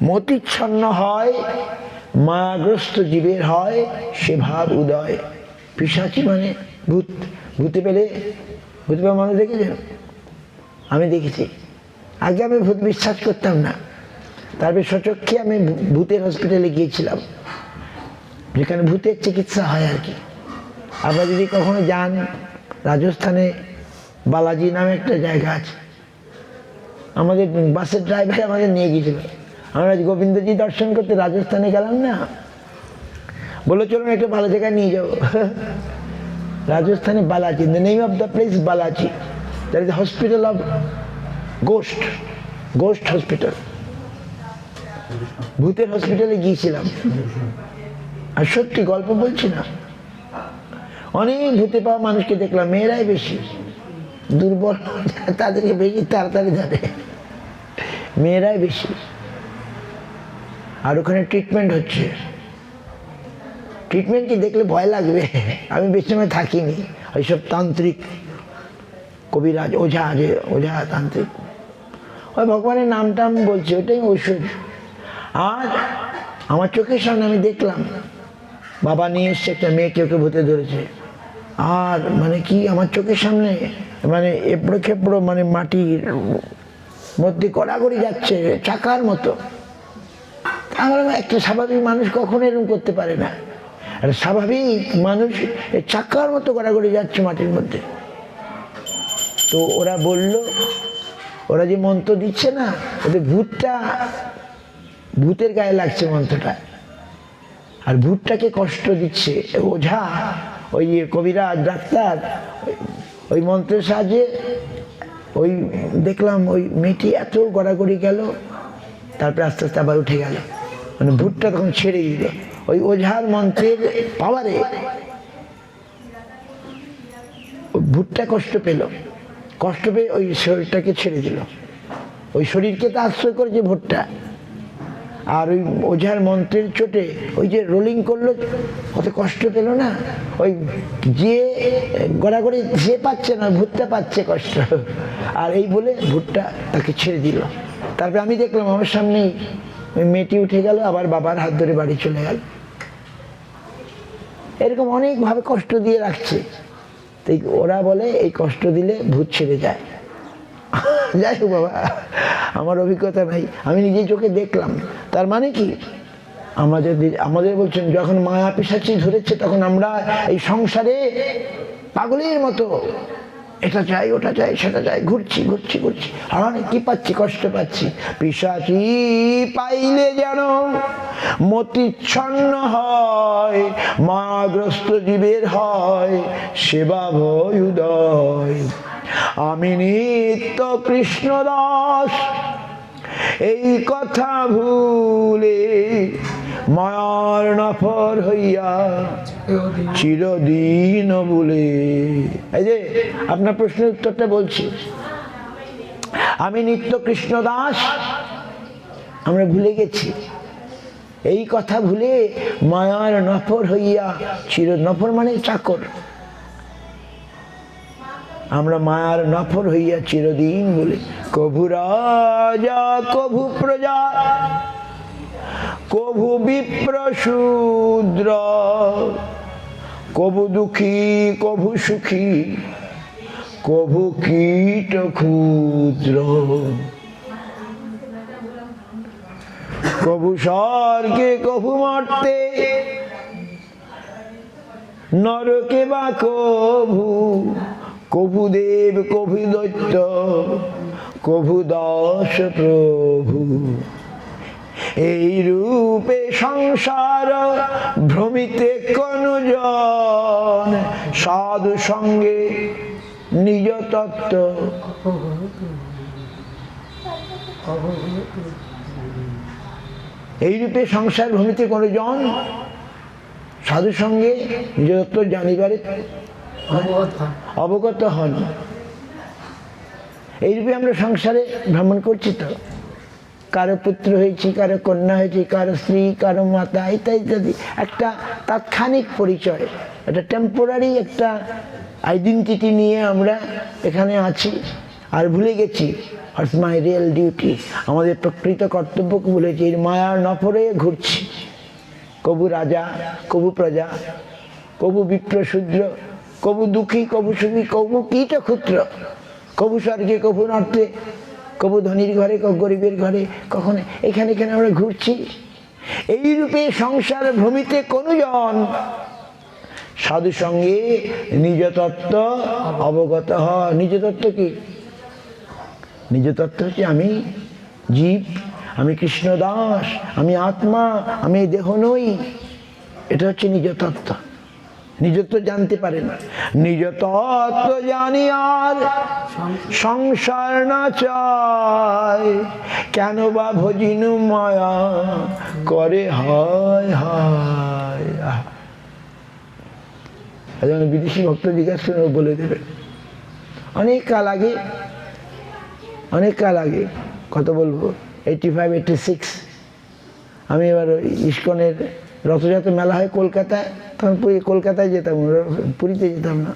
মতিচ্ছন্ন হয়, মায়াগ্রস্ত জীবের হয় সে ভাব উদয়। পিশাচি মানে ভূত। ভূতে পেলে মানুষ দেখেছেন? আমি দেখেছি। আগে আমি ভূত বিশ্বাস করতাম না, তারপরে সচক্ষে আমি ভূতের হসপিটালে গিয়েছিলাম। যেখানে ভূতের চিকিৎসা হয় আর কি। আপনারা যদি কখনো যান, রাজস্থানে বালাজি নামে একটা জায়গা আছে, আমাদের বাসের ড্রাইভার আমাদের নিয়ে গিয়েছিল। আমরা গোবিন্দজি দর্শন করতে রাজস্থানে গেলাম না, বলে চলুন একটা ভালো জায়গায় নিয়ে যাবো। রাজস্থানে Balaji, the name of the place Balaji, that is hospital of ghost, ghost hospital, ভূতের হসপিটালে গিয়েছিলাম। আর সত্যি গল্প বলছি না, অনেক ভূতে পাওয়া মানুষকে দেখলাম, মেয়েরাই বেশি দুর্বল, তাদেরকে বেশি তাড়াতাড়ি ধরে, মেয়েরাই বেশি। আর ওখানে ট্রিটমেন্ট হচ্ছে, ট্রিটমেন্ট কি দেখলে ভয় লাগবে। আমি বেশি সময় থাকিনি, ওইসব তান্ত্রিক কবিরাজ ওঝা, যে ওঝা তান্ত্রিক, ওই ভগবানের নামটা আমি বলছি, ওইটাই ঔষধ। আর আমার চোখের সামনে আমি দেখলাম বাবা নিয়ে এসছে একটা মেয়েকে, ওকে ভূতে ধরেছে। আর মানে কি আমার চোখের সামনে মানে এবড়ো খেপড়ো, মানে মাটির মধ্যে গড়াগড়ি যাচ্ছে চাকার মতো। আমরা একটা স্বাভাবিক মানুষ কখনো এরকম করতে পারে না, আর স্বাভাবিক মানুষ চাকার মতো গড়াগড়ি যাচ্ছে মাটির মধ্যে। তো ওরা বলল, ওরা যে মন্ত্র দিচ্ছে না, ওদের ভূতের গায়ে লাগছে মন্ত্রটা, আর ভূতটাকে কষ্ট দিচ্ছে ওঝা, ওই কবিরাজ ডাক্তার, ওই মন্ত্রের সাহায্যে ওই দেখলাম ওই মেয়েটি এত গড়াগড়ি গেল, তারপরে আস্তে আস্তে আবার উঠে গেল, মানে ভূতটা তখন ছেড়ে দিল। ওই ওঝার মন্ত্রের পাওয়ারে ভূতটা কষ্ট পেল, কষ্ট পেয়ে ওই শরীরটাকে ছেড়ে দিল। ওই শরীরকে তো আশ্রয় করেছে ভূতটা, আর ওই ওঝার মন্ত্রের চোটে ওই যে রোলিং করলো, কত কষ্ট পেল না। ওই যে গড়াগড়ি যে পাচ্ছে না, ভূতটা পাচ্ছে কষ্ট, আর এই বলে ভূতটা তাকে ছেড়ে দিল। তারপরে আমি দেখলাম আমার সামনেই ওই মেয়েটি উঠে গেল, আবার বাবার হাত ধরে বাড়ি চলে গেল। এরকম অনেকভাবে কষ্ট দিয়ে রাখছে। তাই ওরা বলে এই কষ্ট দিলে ভূত ছেড়ে যায়। যাই হোক বাবা, আমার অভিজ্ঞতা নাই, আমি নিজের চোখে দেখলাম। তার মানে কি, আমাদের বলছেন যখন মায়া পিশাচি ধরেছে, তখন আমরা এই সংসারে পাগলের মতো এটা চাই, ওটা চাই, সেটা চাই, ঘুরছি ঘুরছি ঘুরছি, আর অনেক কি পাচ্ছি, কষ্ট পাচ্ছি। পিশাচি পাইলে যেন মতিচ্ছন্ন হয়, মায়াগ্রস্ত জীবের হয় সেবা ভয় উদয়। আমি নিত্য কৃষ্ণ দাস এই কথা ভুলে, মায়ার নফর হইয়া চিরদিন বলে। এই যে আপনার প্রশ্নের উত্তরটা বলছি, আমি নিত্য কৃষ্ণ দাস, আমরা ভুলে গেছি এই কথা ভুলে, মায়ার নফর হইয়া নফর মানে চাকর, আমরা মায়ার নফর হইয়া চিরদিন বলে। কভু রাজা কভু প্রজা, কভু বিপ্র শূদ্র, কভু দুঃখী কভু সুখী, কভু কীট ক্ষুদ্র, কভু স্বর্গে কভু মর্তে, নরকে বা কভু, কভু দেব কভু দৈত্য, কভু দাস প্রভু। এই রূপে সংসার ভ্রমিতে কনুজন, সাধু সঙ্গে নিজ তত্ত্ব। এই রূপে সংসার ভ্রমিতে কনুজন, সাধু সঙ্গে নিজ তত্ত্ব জানিবারে অবগত হন। এইরূপে আমরা সংসারে ভ্রমণ করছি। তো কারো পুত্র হয়েছি, কারো কন্যা হয়েছি, কারো স্ত্রী, কারো মাতা, ইত্যাদি ইত্যাদি। একটা তাৎক্ষণিক পরিচয়, একটা টেম্পোরারি একটা আইডেন্টিটি নিয়ে আমরা এখানে আছি, আর ভুলে গেছি হোয়াটস মাই রিয়েল ডিউটি, আমাদের প্রকৃত কর্তব্যকে ভুলেছি। এর মায়ার নফরে ঘুরছি, কবু রাজা কবু প্রজা, কবু বিপ্র শূদ্র, কবু দুঃখী কবু সুখী, কবু কীট ক্ষুদ্র, কবু স্বর্গে কবু নর্তে, কবু ধনীর ঘরে কবু গরিবের ঘরে, কখনো এখানে এখানে আমরা ঘুরছি। এই রূপে সংসার ভ্রমিতে কোনজন সাধু সঙ্গে নিজ তত্ত্ব অবগত হয়। নিজ তত্ত্ব কি? নিজ তত্ত্ব হচ্ছে আমি জীব, আমি কৃষ্ণ দাস, আমি আত্মা, আমি এই দেহ নই। এটা হচ্ছে নিজ তত্ত্ব। নিজ তত্ত্ব জানতে পারে না। নিজ তত্ত্ব জানি আর সংসার না চায়, কেন বা ভজিনু মায়া করে হায় হায়। বিদেশি ভক্ত জিজ্ঞাসা করে বলে দেবে। অনেক কাল আগে, অনেক কাল আগে, কত বলবো, 85, 86, আমি এবার ইস্কনের রথযাত্রা মেলা হয় কলকাতায়, তখন কলকাতায় যেতাম, পুরীতে যেতাম না।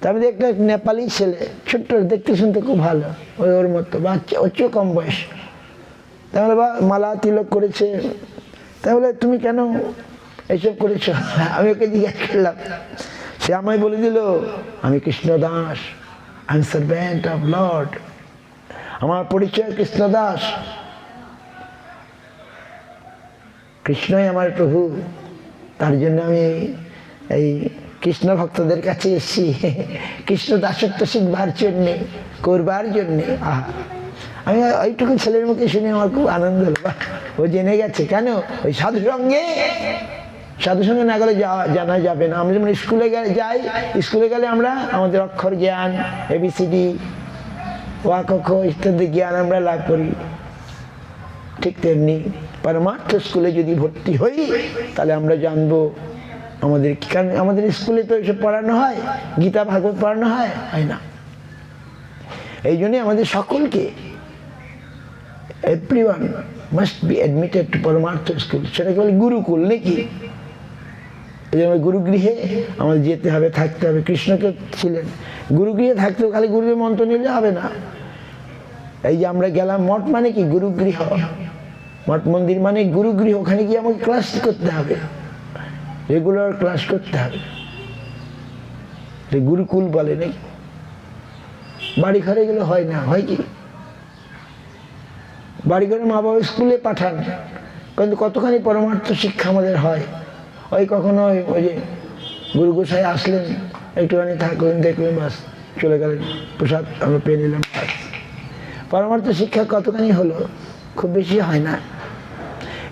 তা আমি একটা নেপালি ছেলে, ছোট্ট, দেখতে শুনতে খুব ভালো, ওর মতো বাচ্চা, ওর চেয়েও কম বয়স। তাহলে বা মালা তিলক করেছে, তাহলে তুমি কেন এইসব করেছ? আমি ওকে জিজ্ঞাসা করলাম, সে আমায় বলে দিল, আমি Krishna Das, I am servant of Lord. আমার পরিচয় কৃষ্ণ দাস, কৃষ্ণই আমার প্রভু। তার জন্য আমি এই কৃষ্ণ ভক্তদের কাছে এসেছি, কৃষ্ণ দাসত্ব শিখবার জন্যে, করবার জন্যে। আহা, আমি ওইটুকু ছেলের মুখে শুনে আমার খুব আনন্দ হলো। ও জেনে গেছে। কেন? ওই সাধু সঙ্গে না গেলে জানা যাবে না। আমরা যেমন স্কুলে যাই, স্কুলে গেলে আমরা আমাদের অক্ষর জ্ঞান, ABCD, ওয়া ক খ ইত্যাদি জ্ঞান আমরা লাভ করি। ঠিক তেমনি পরমার্থ স্কুলে যদি ভর্তি হই, তাহলে আমরা জানবো আমাদের, কারণ আমাদের স্কুলে তো এসব পড়ানো হয়, গীতা ভাগবত পড়ানো হয় না। এই জন্যে আমাদের সকলকে, everyone must be admitted to paramartha school. সেটাকে বলে গুরুকুল, নাকি? এই জন্য গুরুগৃহে আমাদের যেতে হবে, থাকতে হবে। কৃষ্ণকে ছিলেন গুরুগৃহে থাকতে, খালি গুরুদেব মন্ত্র নিলে হবে না। এই যে আমরা গেলাম, মঠ মানে কি? গুরুগৃহ। মঠ মন্দির মানে গুরুগৃহ। ওখানে গিয়ে আমাকে ক্লাস করতে হবে, রেগুলার ক্লাস করতে হবে। গুরুকুল বলে নাকি? বাড়ি ঘরে গেলে হয় না, হয় কি? বাড়ি ঘরে মা বাবা স্কুলে পাঠান, কিন্তু কতখানি পরমার্থ শিক্ষা আমাদের হয়? ওই কখনো ওই যে গুরু গোসাই আসলেন, একটুখানি থাকলেন, দেখলেন, বাস চলে গেলেন, প্রসাদ আমরা পেয়ে নিলাম, বাস। পরমার্থ শিক্ষা কতখানি হলো? খুব বেশি হয় না।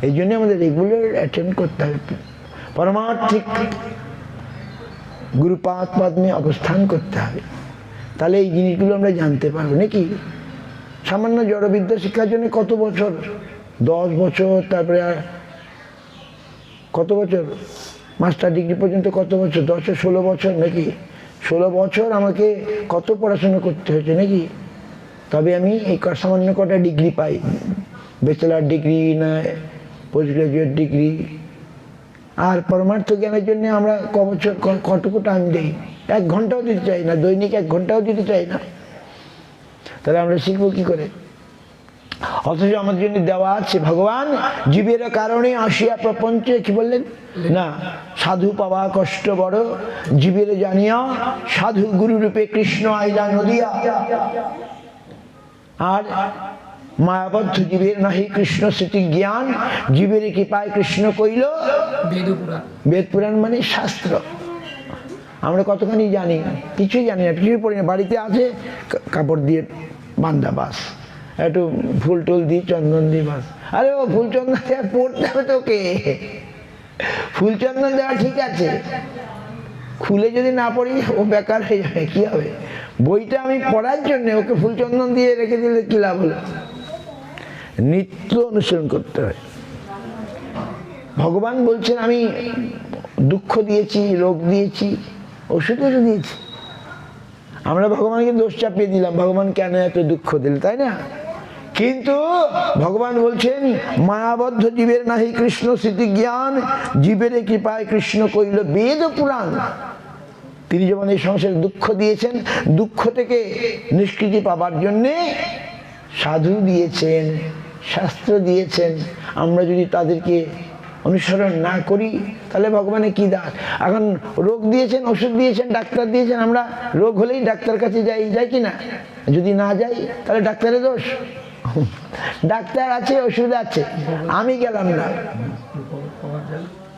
এই জন্য আমাদের রেগুলার অ্যাটেন্ড করতে হবে, পরমার্থিক গুরুপাদ পদ্মে অবস্থান করতে হবে। তাহলে এই জিনিসগুলো আমরা জানতে পারবো, নাকি? সামান্য জড়বিদ্যা শিক্ষার জন্য কত বছর? 10 বছর, তারপরে আর কত বছর? মাস্টার ডিগ্রি পর্যন্ত কত বছর? 10-16 বছর, নাকি? 16 বছর আমাকে কত পড়াশোনা করতে হয়েছে, নাকি? তবে আমি এই সামান্য কটা ডিগ্রি পাই, ব্যাচেলার ডিগ্রি না পোস্ট গ্রাজুয়েট ডিগ্রি। আর পরমার্থ জ্ঞানের জন্য আমরা কতটুকু টাইম দিই? 1 ঘন্টাও দিতে চাই না, দৈনিক 1 ঘন্টাও দিতে চাই না। তাহলে আমরা শিখবো কি করে? অথচ আমার জন্য দেওয়া আছে, ভগবান জীবের কারণে আসিয়া প্রপঞ্চে, কি বললেন না? সাধু পাওয়া কষ্ট বড়, জীবের জানিয়া সাধু গুরু রূপে কৃষ্ণ আইলা নদিয়া। আর মায়াবদ্ধ জীবের নাহি কৃষ্ণ স্মৃতি জ্ঞান, জীবের কৃপায় কৃষ্ণ কইল বেদ পুরাণ। মানে শাস্ত্র। আমরা কতখানি জানি? কিছুই জানি না, কিছুই পড়ি না। বাড়িতে আছে কাপড় দিয়ে বান্ধা, বাস, একটু ফুল টুল দিই, চন্দন দিই, বাস। আরে ও ফুল চন্দন দেওয়া পড়তে হবে তোকে। ফুল চন্দন দেওয়া ঠিক আছে, খুলে যদি না পড়ি ও বেকার হয়ে যাবে, কি হবে? বইটা আমি পড়ার জন্য ওকে ফুল চন্দন দিয়ে রেখে দিলে কি লাভ হলো? নিত্য অনুসরণ করতে হয়। ভগবান বলছেন আমি দুঃখ দিয়েছি, রোগ দিয়েছি, ওষুধও দিয়েছি। আমরা ভগবানকে দোষ চাপিয়ে দিলাম, ভগবান কেন এত দুঃখ দিল, তাই না? কিন্তু ভগবান বলছেন মায়াবদ্ধ জীবের নাহি কৃষ্ণ স্মৃতি জ্ঞান, জীবের কৃপায় কৃষ্ণ কইল বেদ পুরাণ। তিনি যেমন এই সংসারে দুঃখ দিয়েছেন, দুঃখ থেকে নিষ্কৃতি পাবার জন্যে সাধু দিয়েছেন, শাস্ত্র দিয়েছেন। আমরা যদি তাদেরকে অনুসরণ না করি তাহলে ভগবানের কি দাস? এখন রোগ দিয়েছেন, ওষুধ দিয়েছেন, ডাক্তার দিয়েছেন, আমরা রোগ হলেই ডাক্তার কাছে যাই কি না? যদি না যাই তাহলে ডাক্তারের দোষ? ডাক্তার আছে, ওষুধ আছে, আমি গেলাম না।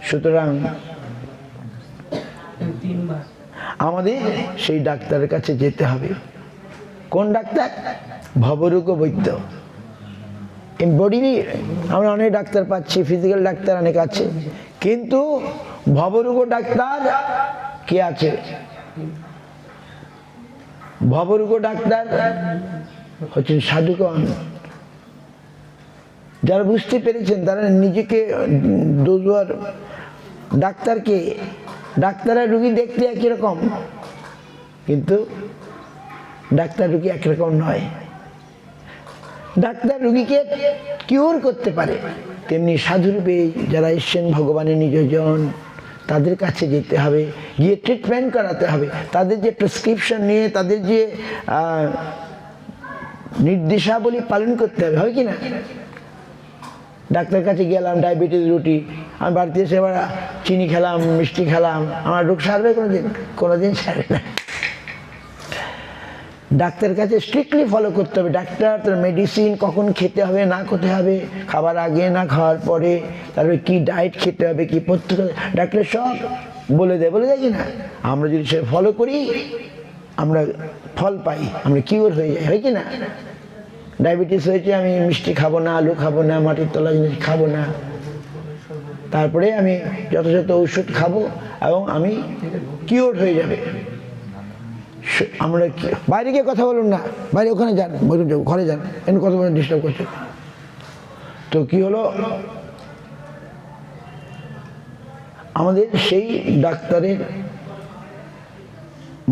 সুতরাং আমাদের সেই ডাক্তারের কাছে যেতে হবে। কোন ডাক্তার? ভবরোগ বৈদ্য। বডি নিয়ে আমরা অনেক ডাক্তার পাচ্ছি, ফিজিক্যাল ডাক্তার অনেক আছে, কিন্তু ভবরোগ ডাক্তার কে আছে? ভবরোগ ডাক্তার হচ্ছেন সাধুগণ, যারা বুঝতে পেরেছেন, তারা নিজেকে দোজোয়ার ডাক্তারকে, ডাক্তারের রুগী দেখতে একই রকম, কিন্তু ডাক্তার রুগী একরকম নয়। ডাক্তার রুগীকে কিওর করতে পারে, তেমনি সাধুরূপে যারা এসছেন ভগবানের নিজজন, তাদের কাছে যেতে হবে, গিয়ে ট্রিটমেন্ট করাতে হবে। তাদের যে প্রেসক্রিপশন নিয়ে, তাদের যে নির্দেশাবলী পালন করতে হবে, হয় কি না? ডাক্তার কাছে গেলাম, ডায়াবেটিস রুটি, আমি বাড়িতে এসে এবার চিনি খেলাম, মিষ্টি খেলাম, আমার রোগ সারবে কোনোদিন? কোনোদিন সারবে না। ডাক্তারের কাছে স্ট্রিক্টলি ফলো করতে হবে। ডাক্তার তার মেডিসিন কখন খেতে হবে, না খেতে হবে, খাবার আগে না খাওয়ার পরে, তারপরে কী ডায়েট খেতে হবে, কী পথ্য, ডাক্তার সব বলে দেয় কি না? আমরা যদি সে ফলো করি, আমরা ফল পাই, আমরা কিওর হয়ে যাই, হয় কি না? ডায়াবেটিস হয়েছে, আমি মিষ্টি খাবো না, আলু খাবো না, মাটির তলা জিনিস খাবো না, তারপরে আমি যথাযথ ঔষধ খাবো এবং আমি কিওর হয়ে যাবে। আমরা বাইরে গিয়ে কথা বলুন না, বাইরে ওখানে যান, বলুন ঘরে যান, এমনি কথা বলে ডিস্টার্ব করছে। তো কি হলো, আমাদের সেই ডাক্তারের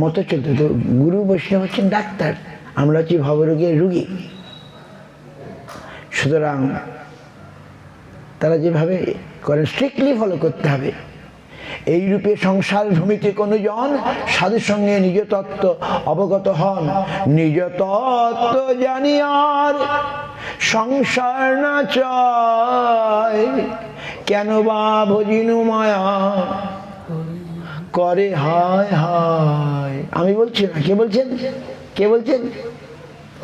মতো চলতে। তো গুরু বৈষ্ণব হচ্ছেন ডাক্তার, আমরা হচ্ছি ভবরোগের রুগী। সুতরাং তারা যেভাবে করেন স্ট্রিক্টলি ফলো করতে হবে। এই রূপে সংসার ভূমিতে কোনো জন সাধুর সঙ্গে নিজ তত্ত্ব অবগত হন, নিজ তত্ত্ব জানি আর সংসার না চায়, কেন বা ভজিনু মায়া করে হায় হায়। আমি বলছি না, কে বলছেন? কে বলছেন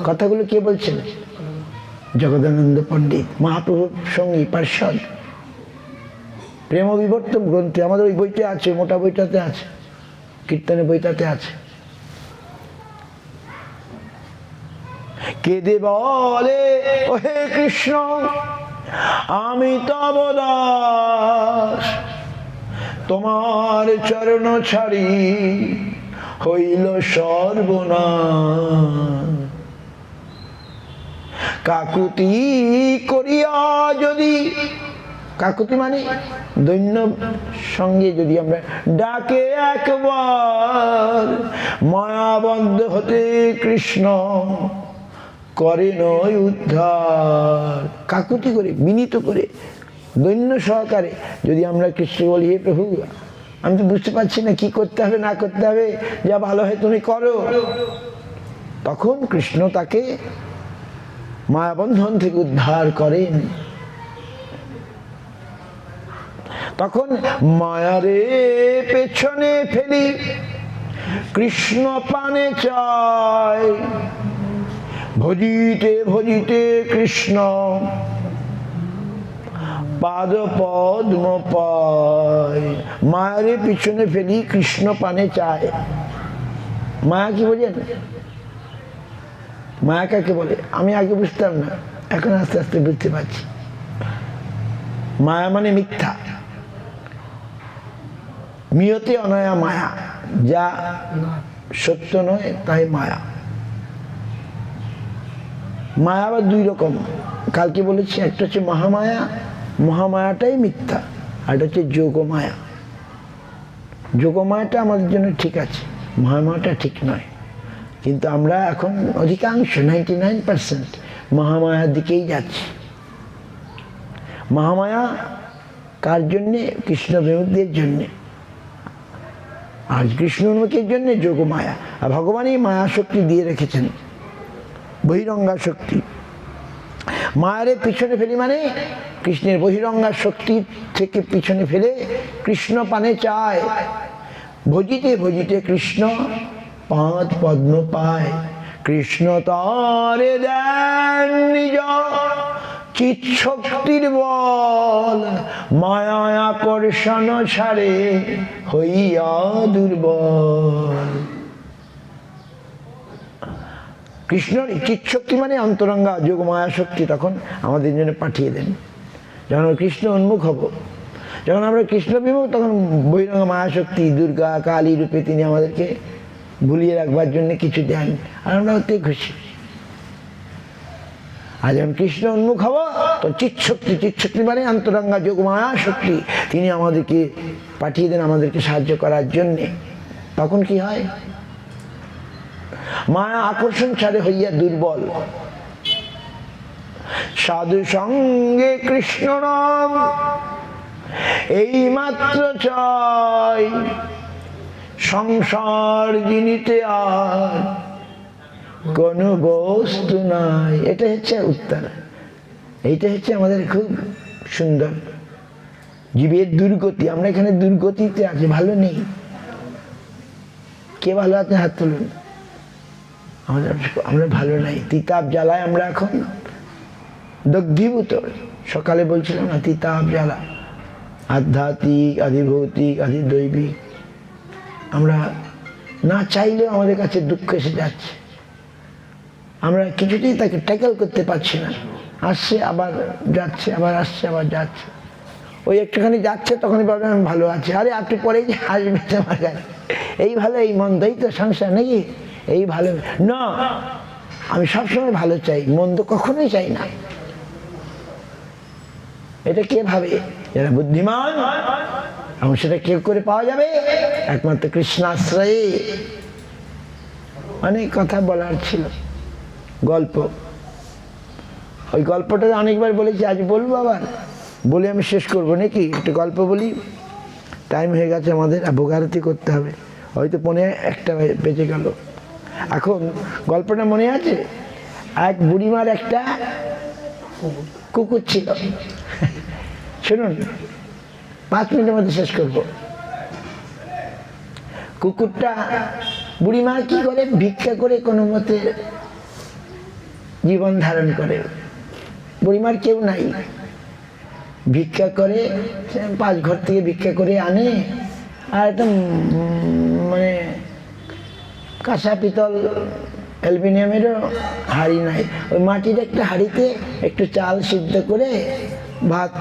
কথাগুলো? কে বলছেন? জগদানন্দ পণ্ডিত, মহাপ্রভুর সঙ্গী পার্ষদ, প্রেম বিবর্তন গ্রন্থে, আমাদের ওই বইতে আছে, মোটা বইটাতে আছে, কীর্তনের বইটাতে আছে। কেঁদে বলে, ও হে কৃষ্ণ আমি তব দাস, তোমার চরণ ছাড়ি হইল সর্বনাশ। কাকুতি করিয়া যদি, কাকুতি মানে দৈন্য সঙ্গে যদি আমরা ডাকে একবার, মায়াবন্ধ হতে কৃষ্ণ করে নয় উদ্ধার। কাকুতি করে, বিনীত করে, দৈন্য সহকারে যদি আমরা কৃষ্ণ বলি, হে প্রভু আমি তো বুঝতে পারছি না কি করতে হবে না করতে হবে, যা ভালো হয় তুমি করো, তখন কৃষ্ণ তাকে মায়াবন্ধন থেকে উদ্ধার করেন। তখন মায়ারে পেছনে ফেলি কৃষ্ণ পানে চায়, ভজিতে ভজিতে কৃষ্ণ পাদ পদ্ম পায়। মায়ারে পিছনে ফেলি কৃষ্ণ পানে চায়। মায়া কি বোঝেন? মায়া কাকে বলে? আমি আগে বুঝতাম না, এখন আস্তে আস্তে বুঝতে পারছি। মায়া মানে মিথ্যা, মিয়তে অনয়া মায়া, যা সত্য নয় তাই মায়া। মায়া আবার দুই রকম, কালকে বলেছি, একটা হচ্ছে মহামায়া, মহামায়াটাই মিথ্যা, আর একটা হচ্ছে যোগমায়া। যোগমায়াটা আমাদের জন্য ঠিক আছে, মহামায়াটা ঠিক নয়। কিন্তু আমরা এখন অধিকাংশ 99% মহামায়ার দিকেই যাচ্ছি। মহামায়া কার জন্যে? কৃষ্ণ বিমুখদের জন্যে, আর কৃষ্ণ উন্মুখের জন্যে যোগমায়া। আর ভগবানই মায়া শক্তি দিয়ে রেখেছেন, বহিরঙ্গা শক্তি। মায়ারে পিছনে ফেলি মানে কৃষ্ণের বহিরঙ্গা শক্তি থেকে পিছনে ফেলে কৃষ্ণ পানে চায়। ভজিতে ভজিতে কৃষ্ণ পাদ পদ্ম পায়। কৃষ্ণ তরে দেন নিজ চিৎ শক্তির বল, মায়া আকর্ষণ ছাড়ে হইয়া দুর্বল। কৃষ্ণর চিৎ শক্তি মানে অন্তরঙ্গা যোগ মায়া শক্তি তখন আমাদের জন্য পাঠিয়ে দেন। যখন কৃষ্ণ উন্মুখ হব, যখন আমরা কৃষ্ণ বিমুখ, তখন বহিরঙ্গ মায়া শক্তি দুর্গা কালী রূপে তিনি আমাদেরকে ভুলিয়ে রাখবার জন্য কিছু দেন, আর আমরা ওতে খুশি। আর যখন কৃষ্ণ উন্মুখ হব তো চিৎ শক্তি মানে অন্তরঙ্গা যোগ মায়া শক্তি তিনি আমাদেরকে পাঠিয়ে দেন আমাদেরকে সাহায্য করার জন্যে। তখন কি হয়? মায়া আকর্ষণ ছাড়ে হইয়া দুর্বল। সাধু সঙ্গে কৃষ্ণ নাম এই মাত্র চাই, সংসার জিনিতে আর কোন বস্তু নাই। এটা হচ্ছে উত্তর, এইটা হচ্ছে আমাদের খুব সুন্দর। জীবের দুর্গতি, আমরা এখানে দুর্গতিতে আছি, ভালো নেই। কে ভালো আছে হাত তুলুন। আমরা ভালো নাই, তিতাব জ্বালায় আমরা এখন দগ্ধীভূত। সকালে বলছিলাম না, তিতাব জ্বালা, আধ্যাত্মিক, আধিভৌতিক, আধিদৈবিক। আমরা না চাইলেও আমাদের কাছে দুঃখ এসে যাচ্ছে, আমরা কিছুতেই তাকে ট্যাকেল করতে পারছি না। আসছে আবার যাচ্ছে, আবার আসছে আবার যাচ্ছে। ওই একটুখানি যাচ্ছে তখনই ভাবলাম আমি ভালো আছি, আরে একটু পরেই যে আসবে আমার কাছে। এই ভালো এই মন্দ, এই তো সংসার নাকি, এই ভালো না। আমি সবসময় ভালো চাই, মন্দ কখনোই চাই না। এটা কে ভাবে? যারা বুদ্ধিমান। এবং সেটা কে করে পাওয়া যাবে? একমাত্র কৃষ্ণাশ্রয়ে। অনেক কথা বলার ছিল, গল্প। ওই গল্পটা অনেকবার বলেছি, আজ বলবো আবার, বলে আমি শেষ করবো নাকি? একটু গল্প বলি, টাইম হয়ে গেছে আমাদের, ভোগারতি করতে হবে। হয়তো 1:45 বেজে গেল। এখন গল্পটা মনে আছে? এক বুড়িমার একটা কুকুর ছিল। শুনুন, 5 মিনিটের মধ্যে শেষ করব। কুকুরটা বুড়িমা কি করে? ভিক্ষা করে কোনো মতে জীবন ধারণ করে। বুড়িমার কেউ নাই, ভিক্ষা করে, 5 ঘর থেকে ভিক্ষা করে আনে। আর একটা মানে কাঁসা পিতল অ্যালুমিনিয়ামেরও হাঁড়ি নাই, ওই মাটির একটা হাঁড়িতে একটু চাল সিদ্ধ করে ভাত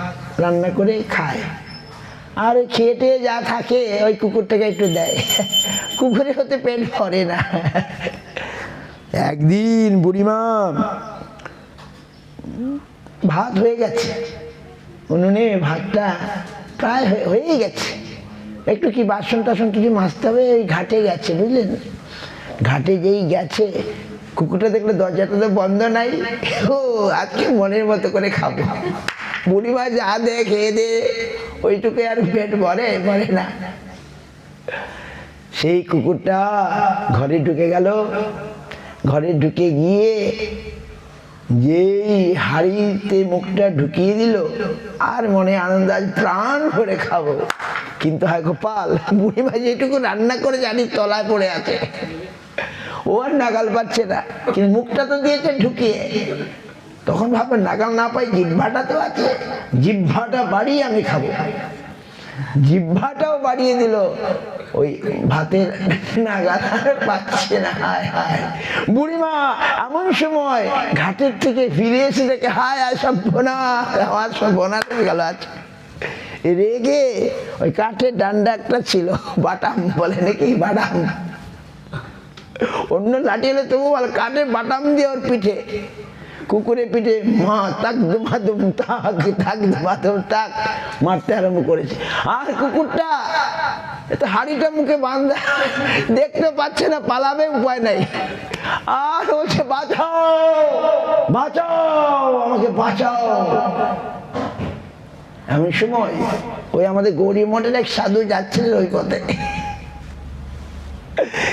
রান্না করে খায়। আর ওই খেয়ে যা থাকে ওই কুকুরটাকে একটু দেয়। কুকুরের হতে পেট ভরে না। একদিন বুড়িমা ভাত হয়ে গেছে উনুনে, ভাতটা প্রায় হয়েই গেছে, একটু কি বাসন টাসন কিছু মাজতে হবে, ওই ঘাটে গেছে, বুঝলেন? ঘাটে যেই গেছে, কুকুরটা দেখলে দরজাটা তো বন্ধ নাই। ও আজকে মনের মতো করে খাবো। বুড়িমা যা দে খেয়ে দে, ওইটুকু আর পেট ভরে না। সেই কুকুরটা ঘরে ঢুকে গেল। ঘরে ঢুকে গিয়ে যেই হাঁড়িতে মুখটা ঢুকিয়ে দিল, আর মনে আনন্দ, আজ প্রাণ ভরে খাবো। কিন্তু হায় গোপাল, বুড়িমা যেটুকু রান্না করে জানি তলায় পড়ে আছে, ও আর নাগাল পাচ্ছে না। কিন্তু মুখটা তো দিয়েছে ঢুকিয়ে। তখন ভাববেন নাগাল না পাই, জিহ্বাটা তো আছে, জিহ্বাটা বাড়িয়ে আমি খাবো। জিহ্বাটাও বাড়িয়ে দিল, ওই ভাতের নাগাল পাচ্ছে না। হায় হায়, বুড়িমা এমন সময় ঘাটের থেকে ফিরে এসে দেখে, হায় আয় সব বোনা, আমার সব বোনা হয়ে গেল। আছে রেগে ওই কাঠের ডান্ডা একটা ছিল, বাটাম বলে নাকি, বাটাম, অন্য লাঠি হলে তবু ভালো, কাঠের বাটাম দিয়ে ওর পিঠে, কুকুরের পিঠে মা তাক দুমাদুম তাক তাক দুমাদুম তাক মারতে আরম্ভ করেছে। আর কুকুরটা এত হাড়িটা মুখে বাঁধা, দেখতে পাচ্ছে না, পালাবে উপায় নাই। আর বলছে, বাঁচাও বাঁচাও, আমাকে বাঁচাও। এমন সময় ওই আমাদের গৌরী মঠের এক সাধু যাচ্ছিলেন ওই পথে।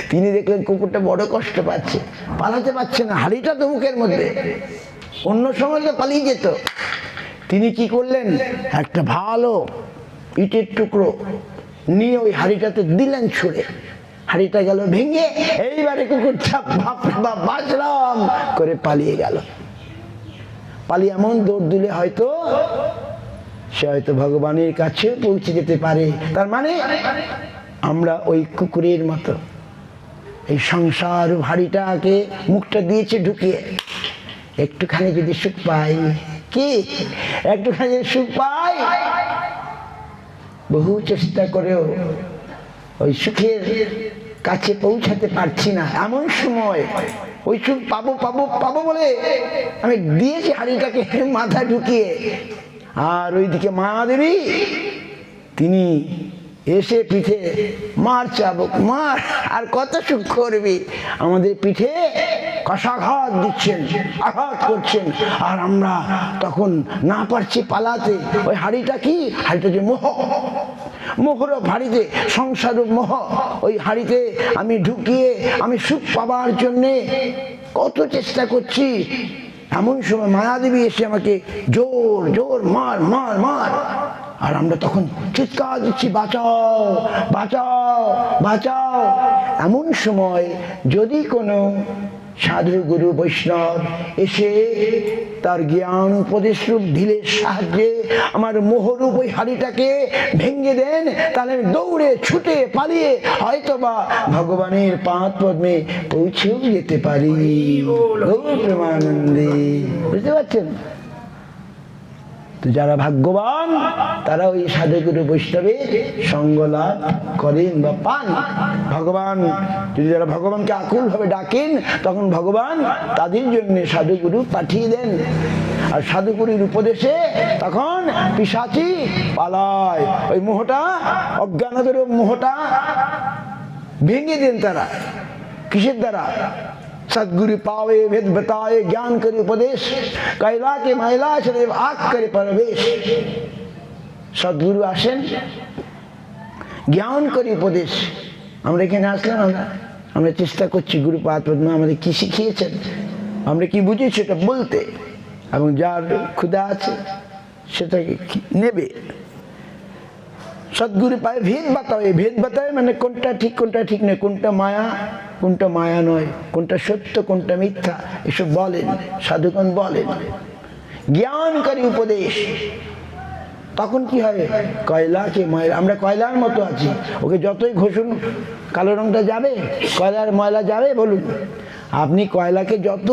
তিনি দেখলেন কুকুরটা বড় কষ্ট পাচ্ছে, পালাতে পারছে না, হাড়িটা তো মুখের মধ্যে। অন্য সময় তো পালিয়ে যেত। তিনি কি করলেন, একটা ভালো ইটের টুকরো নিয়ে ওই হাড়িটাতে দিলেন ছুঁড়ে। হাঁড়িটা গেল ভেঙে, এইবারে কুকুরটা বাঁচলাম করে পালিয়ে গেল। পালিয়ে এমন দৌড় দিলে হয়তো সে হয়তো ভগবানের কাছে পৌঁছে যেতে পারে। তার মানে আমরা ওই কুকুরের মতো এই সংসার হাঁড়িটাকে মুখটা দিয়েছে ঢুকিয়ে, একটুখানি যদি সুখ পাই, কি একটুখানি সুখ পাই, বহু চেষ্টা করেও ওই সুখের কাছে পৌঁছাতে পারছি না, এমন সময় ওই সুখ পাবো পাবো পাবো বলে আমি দিয়েছি হাঁড়িটাকে মাথা ঢুকিয়ে। আর ওইদিকে মায়াদেবী তিনি এসে পিঠে মার চাবুক মার, আর কত সুখ করবি, আমাদের পিঠে কষাঘাত দিচ্ছেন, আঘাত করছেন, আর আমরা তখন না পারছি পালাতে। ওই হাঁড়িটা কি, হাঁড়িটা যে মোহ, মোহর হাঁড়িতে সংসার মোহ, ওই হাঁড়িতে আমি ঢুকিয়ে আমি সুখ পাবার জন্যে কত চেষ্টা করছি। এমন সময় মায়াদেবী এসে আমাকে জোর জোর মার মার মার, আর আমরা তখন চিৎকার দিচ্ছি, বাঁচাও বাঁচাও বাঁচাও। এমন সময় যদি কোনো সাধু গুরু বৈষ্ণব এসে তার জ্ঞান উপদেশ রূপ ঢিলের সাহায্যে আমার মোহরূপ ওই হাঁড়িটাকে ভেঙে দেন, তাহলে আমি দৌড়ে ছুটে পালিয়ে হয়তোবা ভগবানের পাদ পদ্মে পৌঁছেও যেতে পারি। প্রেমানন্দে, বুঝতে পারছেন তো? যারা ভাগ্যবান তারা ওই সাধুগুরু বৈষ্ণবের সঙ্গ লাভ করেন বা পান। ভগবান যদি যারা ভগবানকে আকুল ভাবে ডাকেন, তখন ভগবান তাদের জন্য সাধুগুরু পাঠিয়ে দেন। আর সাধুগুরুর উপদেশে তখন পিশাচি পালায়, ওই মোহটা, অজ্ঞানদের মোহটা ভেঙে দেন তারা। কিসের দ্বারা? सदगुरु पावे वेद बताए ज्ञान करे उपदेश, कैला के महिला चले आग करे परवेश। सदगुरु আসেন, জ্ঞান করে উপদেশ। আমরা এখানে আসলাম, আমরা চেষ্টা করছি গুরু পাদ পদ্ম আমাদের কি শিখিয়েছেন, আমরা কি বুঝেছি সেটা বলতে, এবং যার ক্ষুধা আছে সেটাকে নেবে। सदगुरु पाए भेद बताए, भेद बताए মানে কোনটা ঠিক কোনটা ঠিক নয়, কোনটা মায়া কোনটা মায়া নয়, কোনটা সত্য কোনটা মিথ্যা, এসব বলেন সাধুগণ বলেন। জ্ঞানকারী উপদেশ, তখন কি হয়? কয়লাকে ময়লা, আমরা কয়লার মতো আছি, ওকে যতই ঘষুন কালো রংটা যাবে? কয়লার ময়লা যাবে বলুন? আপনি কয়লাকে যত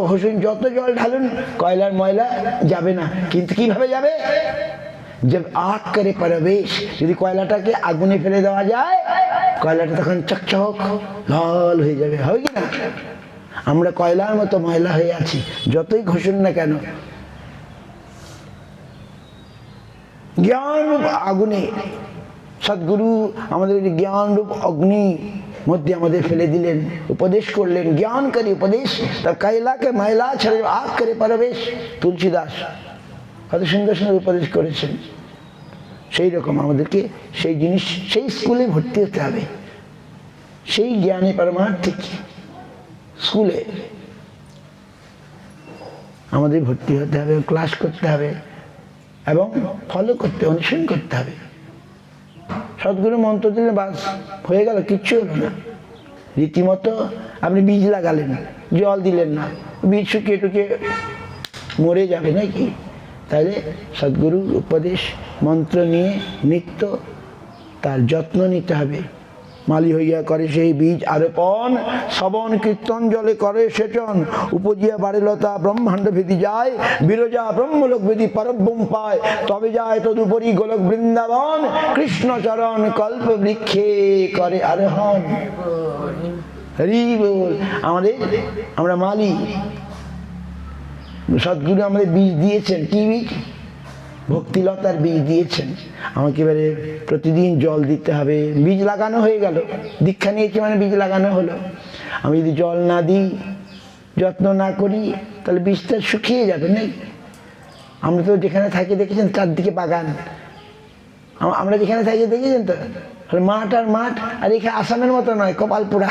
ঘষুন, যত জল ঢালুন, কয়লার ময়লা যাবে না। কিন্তু কিভাবে যাবে? जब आग करे प्रवेश, যদি কয়লাটাকে আগুনে ফেলে দেওয়া যায়, কয়লাটা তখন চকচক লাল হয়ে যাবে, হয় কি না? আমরা কয়লার মতো ময়লা হয়ে আছি, যতই ঘষুন না কেন। জ্ঞান রূপ আগুনে সদ্গুরু আমাদের জ্ঞান রূপ অগ্নি মধ্যে আমাদের ফেলে দিলেন, উপদেশ করলেন, জ্ঞানকারী উপদেশ। তার কয়লাকে ময়লা ছেড়ে আগ করে প্রবেশ। তুলসীদাস কত সুন্দর সুন্দর উপদেশ করেছেন। সেই রকম আমাদেরকে সেই জিনিস, সেই স্কুলে ভর্তি হতে হবে, সেই জ্ঞানে পারমার্থিক স্কুলে আমাদের ভর্তি হতে হবে, ক্লাস করতে হবে এবং ফলো করতে, অনুসরণ করতে হবে। সদ্গুরু মন্ত্র দিলে বাস হয়ে গেল, কিচ্ছু হলো না। রীতিমতো আপনি বীজ লাগালেন, জল দিলেন না, বীজ শুকিয়ে টুকিয়ে মরে যাবে নাকি? তাহলে সদ্গুরুর উপদেশ মন্ত্র নিয়ে নিত্য তার যত্ন নিতে হবে। মালি হইয়া করে সেই বীজ আরোপণ, শ্রবণ কীর্তন জলে করে সেচন, উপজিয়া বারেলতা ব্রহ্মাণ্ড ভেদি যায়, বিরজা ব্রহ্মলোক ভেদি পরব্রহ্ম পায়, তবে যায় তদুপরি গোলক বৃন্দাবন, কৃষ্ণচরণ কল্প বৃক্ষে করে আরোহণ। হরি বল। আমরা মালি, সদ্গুরু আমাদের বীজ দিয়েছেন। কি বীজ? ভক্তিলতার বীজ দিয়েছেন। আমাকে এবারে প্রতিদিন জল দিতে হবে। বীজ লাগানো হয়ে গেল, দীক্ষা নিয়েছি মানে বীজ লাগানো হলো। আমি যদি জল না দিই, যত্ন না করি, তাহলে বীজটা শুকিয়ে যাবে না? আমরা তো যেখানে থাকি দেখেছেন চারদিকে বাগান, আমরা যেখানে থাকি দেখেছেন তো মাঠ আর মাঠ। আর এখানে আসামের মতো নয়, কপালপুরা,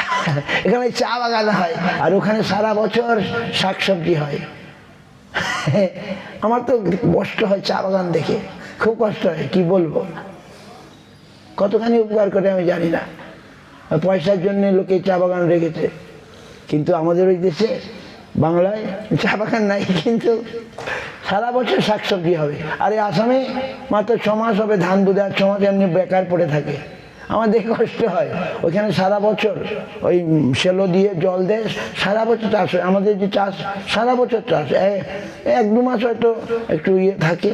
এখানে চা বাগান হয়, আর ওখানে সারা বছর শাকসবজি হয়। আমার তো কষ্ট হয় চা বাগান দেখে, খুব কষ্ট হয়, কি বলবো, কতখানি উপকার করে আমি জানি না। পয়সার জন্য লোকে চা বাগান রেখেছে, কিন্তু আমাদের ওই দেশে বাংলায় চা বাগান নাই, কিন্তু সারা বছর শাকসবজি হবে। আর এই আসামে মাত্র 6 মাস হবে ধান বুঝে, আর 6 মাস এমনি বেকার পড়ে থাকে। আমার দেখে কষ্ট হয়, ওইখানে সারা বছর ওই সেলো দিয়ে জল দেয়, সারা বছর চাষ হয়। আমাদের যে চাষ সারা বছর চাষ, 1-2 মাস হয়তো একটু ইয়ে থাকে,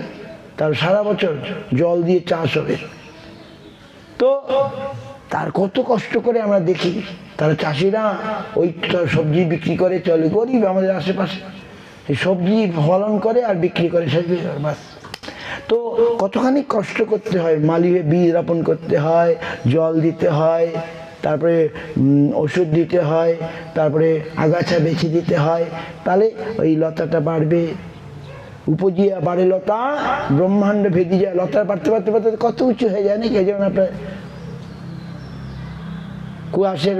তার সারা বছর জল দিয়ে চাষ হবে। তো তার কত কষ্ট করে আমরা দেখি, তারা চাষিরা ওই সবজি বিক্রি করে চলে, গরিব আমাদের আশেপাশে এই সবজি ফলন করে আর বিক্রি করে, বাস। তো কতখানি কষ্ট করতে হয়, মালিকে বীজ রোপণ করতে হয়, জল দিতে হয়, তারপরে ওষুধ দিতে হয়, তারপরে আগাছা বেছে দিতে হয়, তাহলে ওই লতাটা বাড়বে। উপজিয়া বাড়ে লতা, ব্রহ্মাণ্ড ভেদি যায়। লতা বাড়তে বাড়তে বাড়তে কত উঁচু হয়ে যায় নাকি? যেমন আপনার কুয়াশের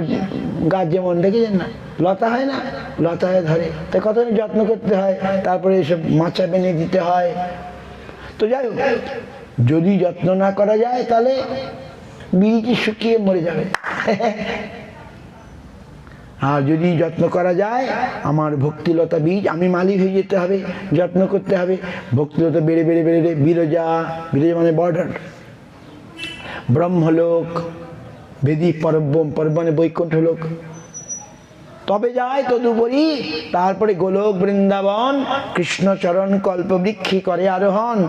গাছ যেমন দেখেছেন না, লতা হয় না, লতা হয়ে ধরে, তাই কত যত্ন করতে হয়, তারপরে এসব মাচা বেঁধে দিতে হয়। তো যাই হোক, যদি যত্ন না করা যায় তাহলে বীজ শুকিয়ে মরে যাবে। আর যদি যত্ন করা যায়, আমার ভক্তিলতা বীজ, আমি মালি হয়ে যেতে হবে, যত্ন করতে হবে। ভক্তিলতা বেড়ে বেড়ে বেড়ে বিরজা, বিরজা মানে বর্ডার, ব্রহ্মলোক, বেদি পরব্রহ্ম, পরব্রহ্ম মানে বৈকুণ্ঠ লোক, তবে যায় তদুপরি। তারপরে গোলক বৃন্দাবন, কৃষ্ণচরণ কল্পবৃক্ষে করে আরোহণ,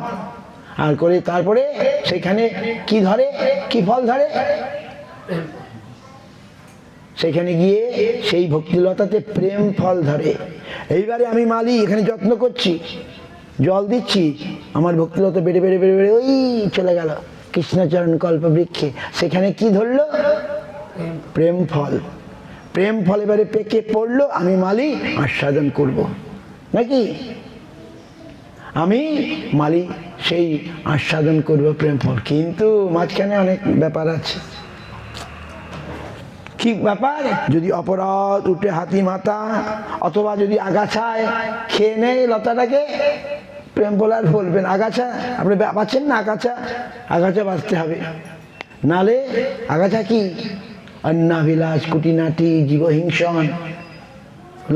আর করে তারপরে সেখানে কি ধরে, কি ফল ধরে, সেখানে গিয়ে সেই ভক্তিলতাতে প্রেম ফল ধরে। এইবারে আমি মালি, এখানে যত্ন করছি, জল দিচ্ছি, আমার ভক্তিলতা বেড়ে বেড়ে বেড়ে বেড়ে ওই চলে গেল কৃষ্ণচরণ কল্পবৃক্ষে, সেখানে কি ধরলো, প্রেম ফল। প্রেম ফল এবারে পেকে পড়লো, আমি মালি আস্বাদন করব নাকি? আমি মালি সেই আস্বাদন করব প্রেম ফল। কিন্তু মাঝখানে অনেক ব্যাপার আছে। কি ব্যাপার? যদি অপরাধ উঠে হাতি মাথা, অথবা যদি আগাছায় খেয়ে নেয় লতাটাকে, প্রেম ফল আর বলবেন। আগাছা আপনি বাঁচেন না, আগাছা, আগাছা বাঁচতে হবে, নালে আগাছা কি, অন্নাভিলাষ, কুটিনাটি, জীবহিংসন,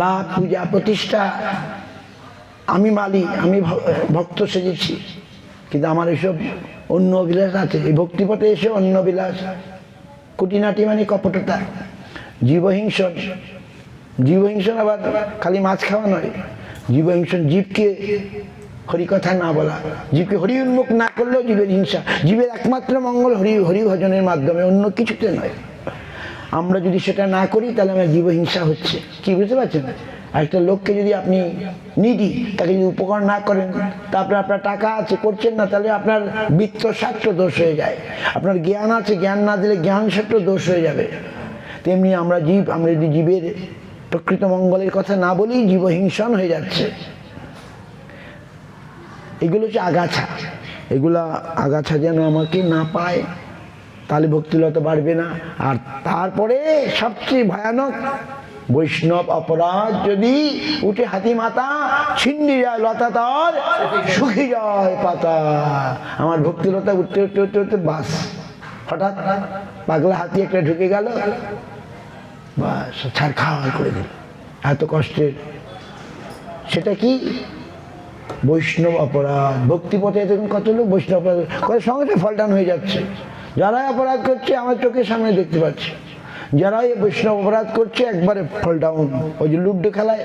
লাভ, পূজা, প্রতিষ্ঠা। আমি মালি, আমি ভক্ত সেজেছি, কিন্তু আমার এসব অন্য অভিলাষ আছে। এই ভক্তিপথে এসে অন্য অভিলাষ, কুটিনাটি মানে কপটতা, জীবহিংসন। জীবহিংসন আবার খালি মাছ খাওয়া নয়, জীবহিংসন জীবকে হরিকথা না বলা, জীবকে হরি উন্মুখ না করলেও জীবের হিংসা। জীবের একমাত্র মঙ্গল হরি ভজনের মাধ্যমে, অন্য কিছুতে নয়। আমরা যদি সেটা না করি তাহলে আমার জীবহিংসা হচ্ছে। কি বুঝতে পারছেন? একটা লোককে যদি আপনি নিডি, তাকে যদি উপকার না করেন, তারপরে আপনার টাকা আছে, করছেন না, তাহলে আপনার বৃত্ত স্বার্থ দোষ হয়ে যায়। আপনার জ্ঞান আছে, জ্ঞান না দিলে জ্ঞান স্বার্থ দোষ হয়ে যাবে। তেমনি আমরা জীব, আমরা যদি জীবের প্রকৃত মঙ্গলের কথা না বলি, জীবহিংসন হয়ে যাচ্ছে। এগুলো হচ্ছে আগাছা। এগুলা আগাছা যেন আমাকে না পায়, তাহলে ভক্তিলতা বাড়বে না। আর তারপরে সবচেয়ে ভয়ানক, বৈষ্ণব অপরাধ যদি উঠে হাতি মাথা, ছিন্নি যায় লতা তার, শুকিয়ে যায় পাতা। আমার ভক্তিলতা উঠতে উঠতে উঠতে উঠতে বাস, হঠাৎ পাগলা হাতি একটা ঢুকে গেল, বাস ছাড়খাড় করে দিল। এত কষ্টের, সেটা কি? বৈষ্ণব অপরাধ। ভক্তিপথে দেখুন কত লোক বৈষ্ণব অপরাধ করে, সঙ্গে ফল ডাউন হয়ে যাচ্ছে। যারাই অপরাধ করছে আমার চোখের সামনে দেখতে পাচ্ছি, যারাই বৈষ্ণব অপরাধ করছে একবারে ফল ডাউন। ওই যে লুডো খেলায়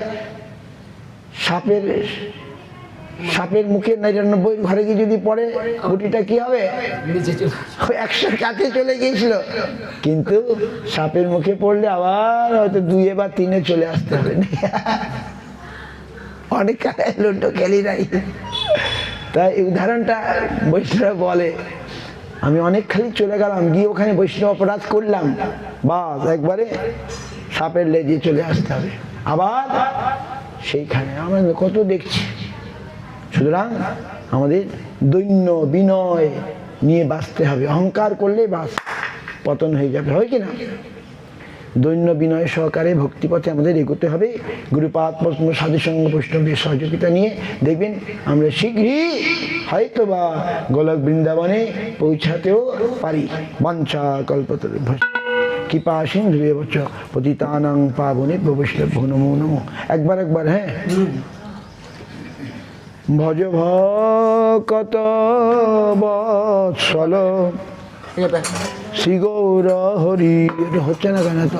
সাপের মুখে 99 ঘরে গিয়ে যদি পড়ে, গুটিটা কি হবে, 100 কাছে চলে গিয়েছিল, কিন্তু সাপের মুখে পড়লে আবার হয়তো 2 বা 3 চলে আসতে হবে। অনেক খেলায় লুডো খেলি নাই। তাই এই উদাহরণটা বৈষ্ণব বলে, আমি অনেক খালি চলে গেলাম, গিয়ে ওখানে বৈষ্ণব অপরাধ করলাম, বাস একবারে সাপের লেজে চলে আসতে হবে আবার সেইখানে। আমরা কত দেখছি। সুতরাং আমাদের দৈন্য বিনয় নিয়ে বাঁচতে হবে। অহংকার করলে বাস পতন হয়ে যাবে, হয় কিনা? দৈন্য বিনয় সহকারে ভক্তিপথে আমাদের এগোতে হবে। গুরুপাদ পদ্ম সাধুসঙ্গ বৈষ্ণবের সহযোগিতা নিয়ে দেখবেন আমরা শীঘ্রই হয়তো বা গোলক বৃন্দাবনে পৌঁছাতেও পারি। বাঞ্ছা কল্পতরু। কৃপা সিন্ধু এবচ পতিতানাং পাবনেভ্যো বৈষ্ণবেভ্যো নমো নমঃ। একবার হ্যাঁ। ভজ ভকত বৎসল শ্রী গৌর হরি। এটা হচ্ছে না কেন তো?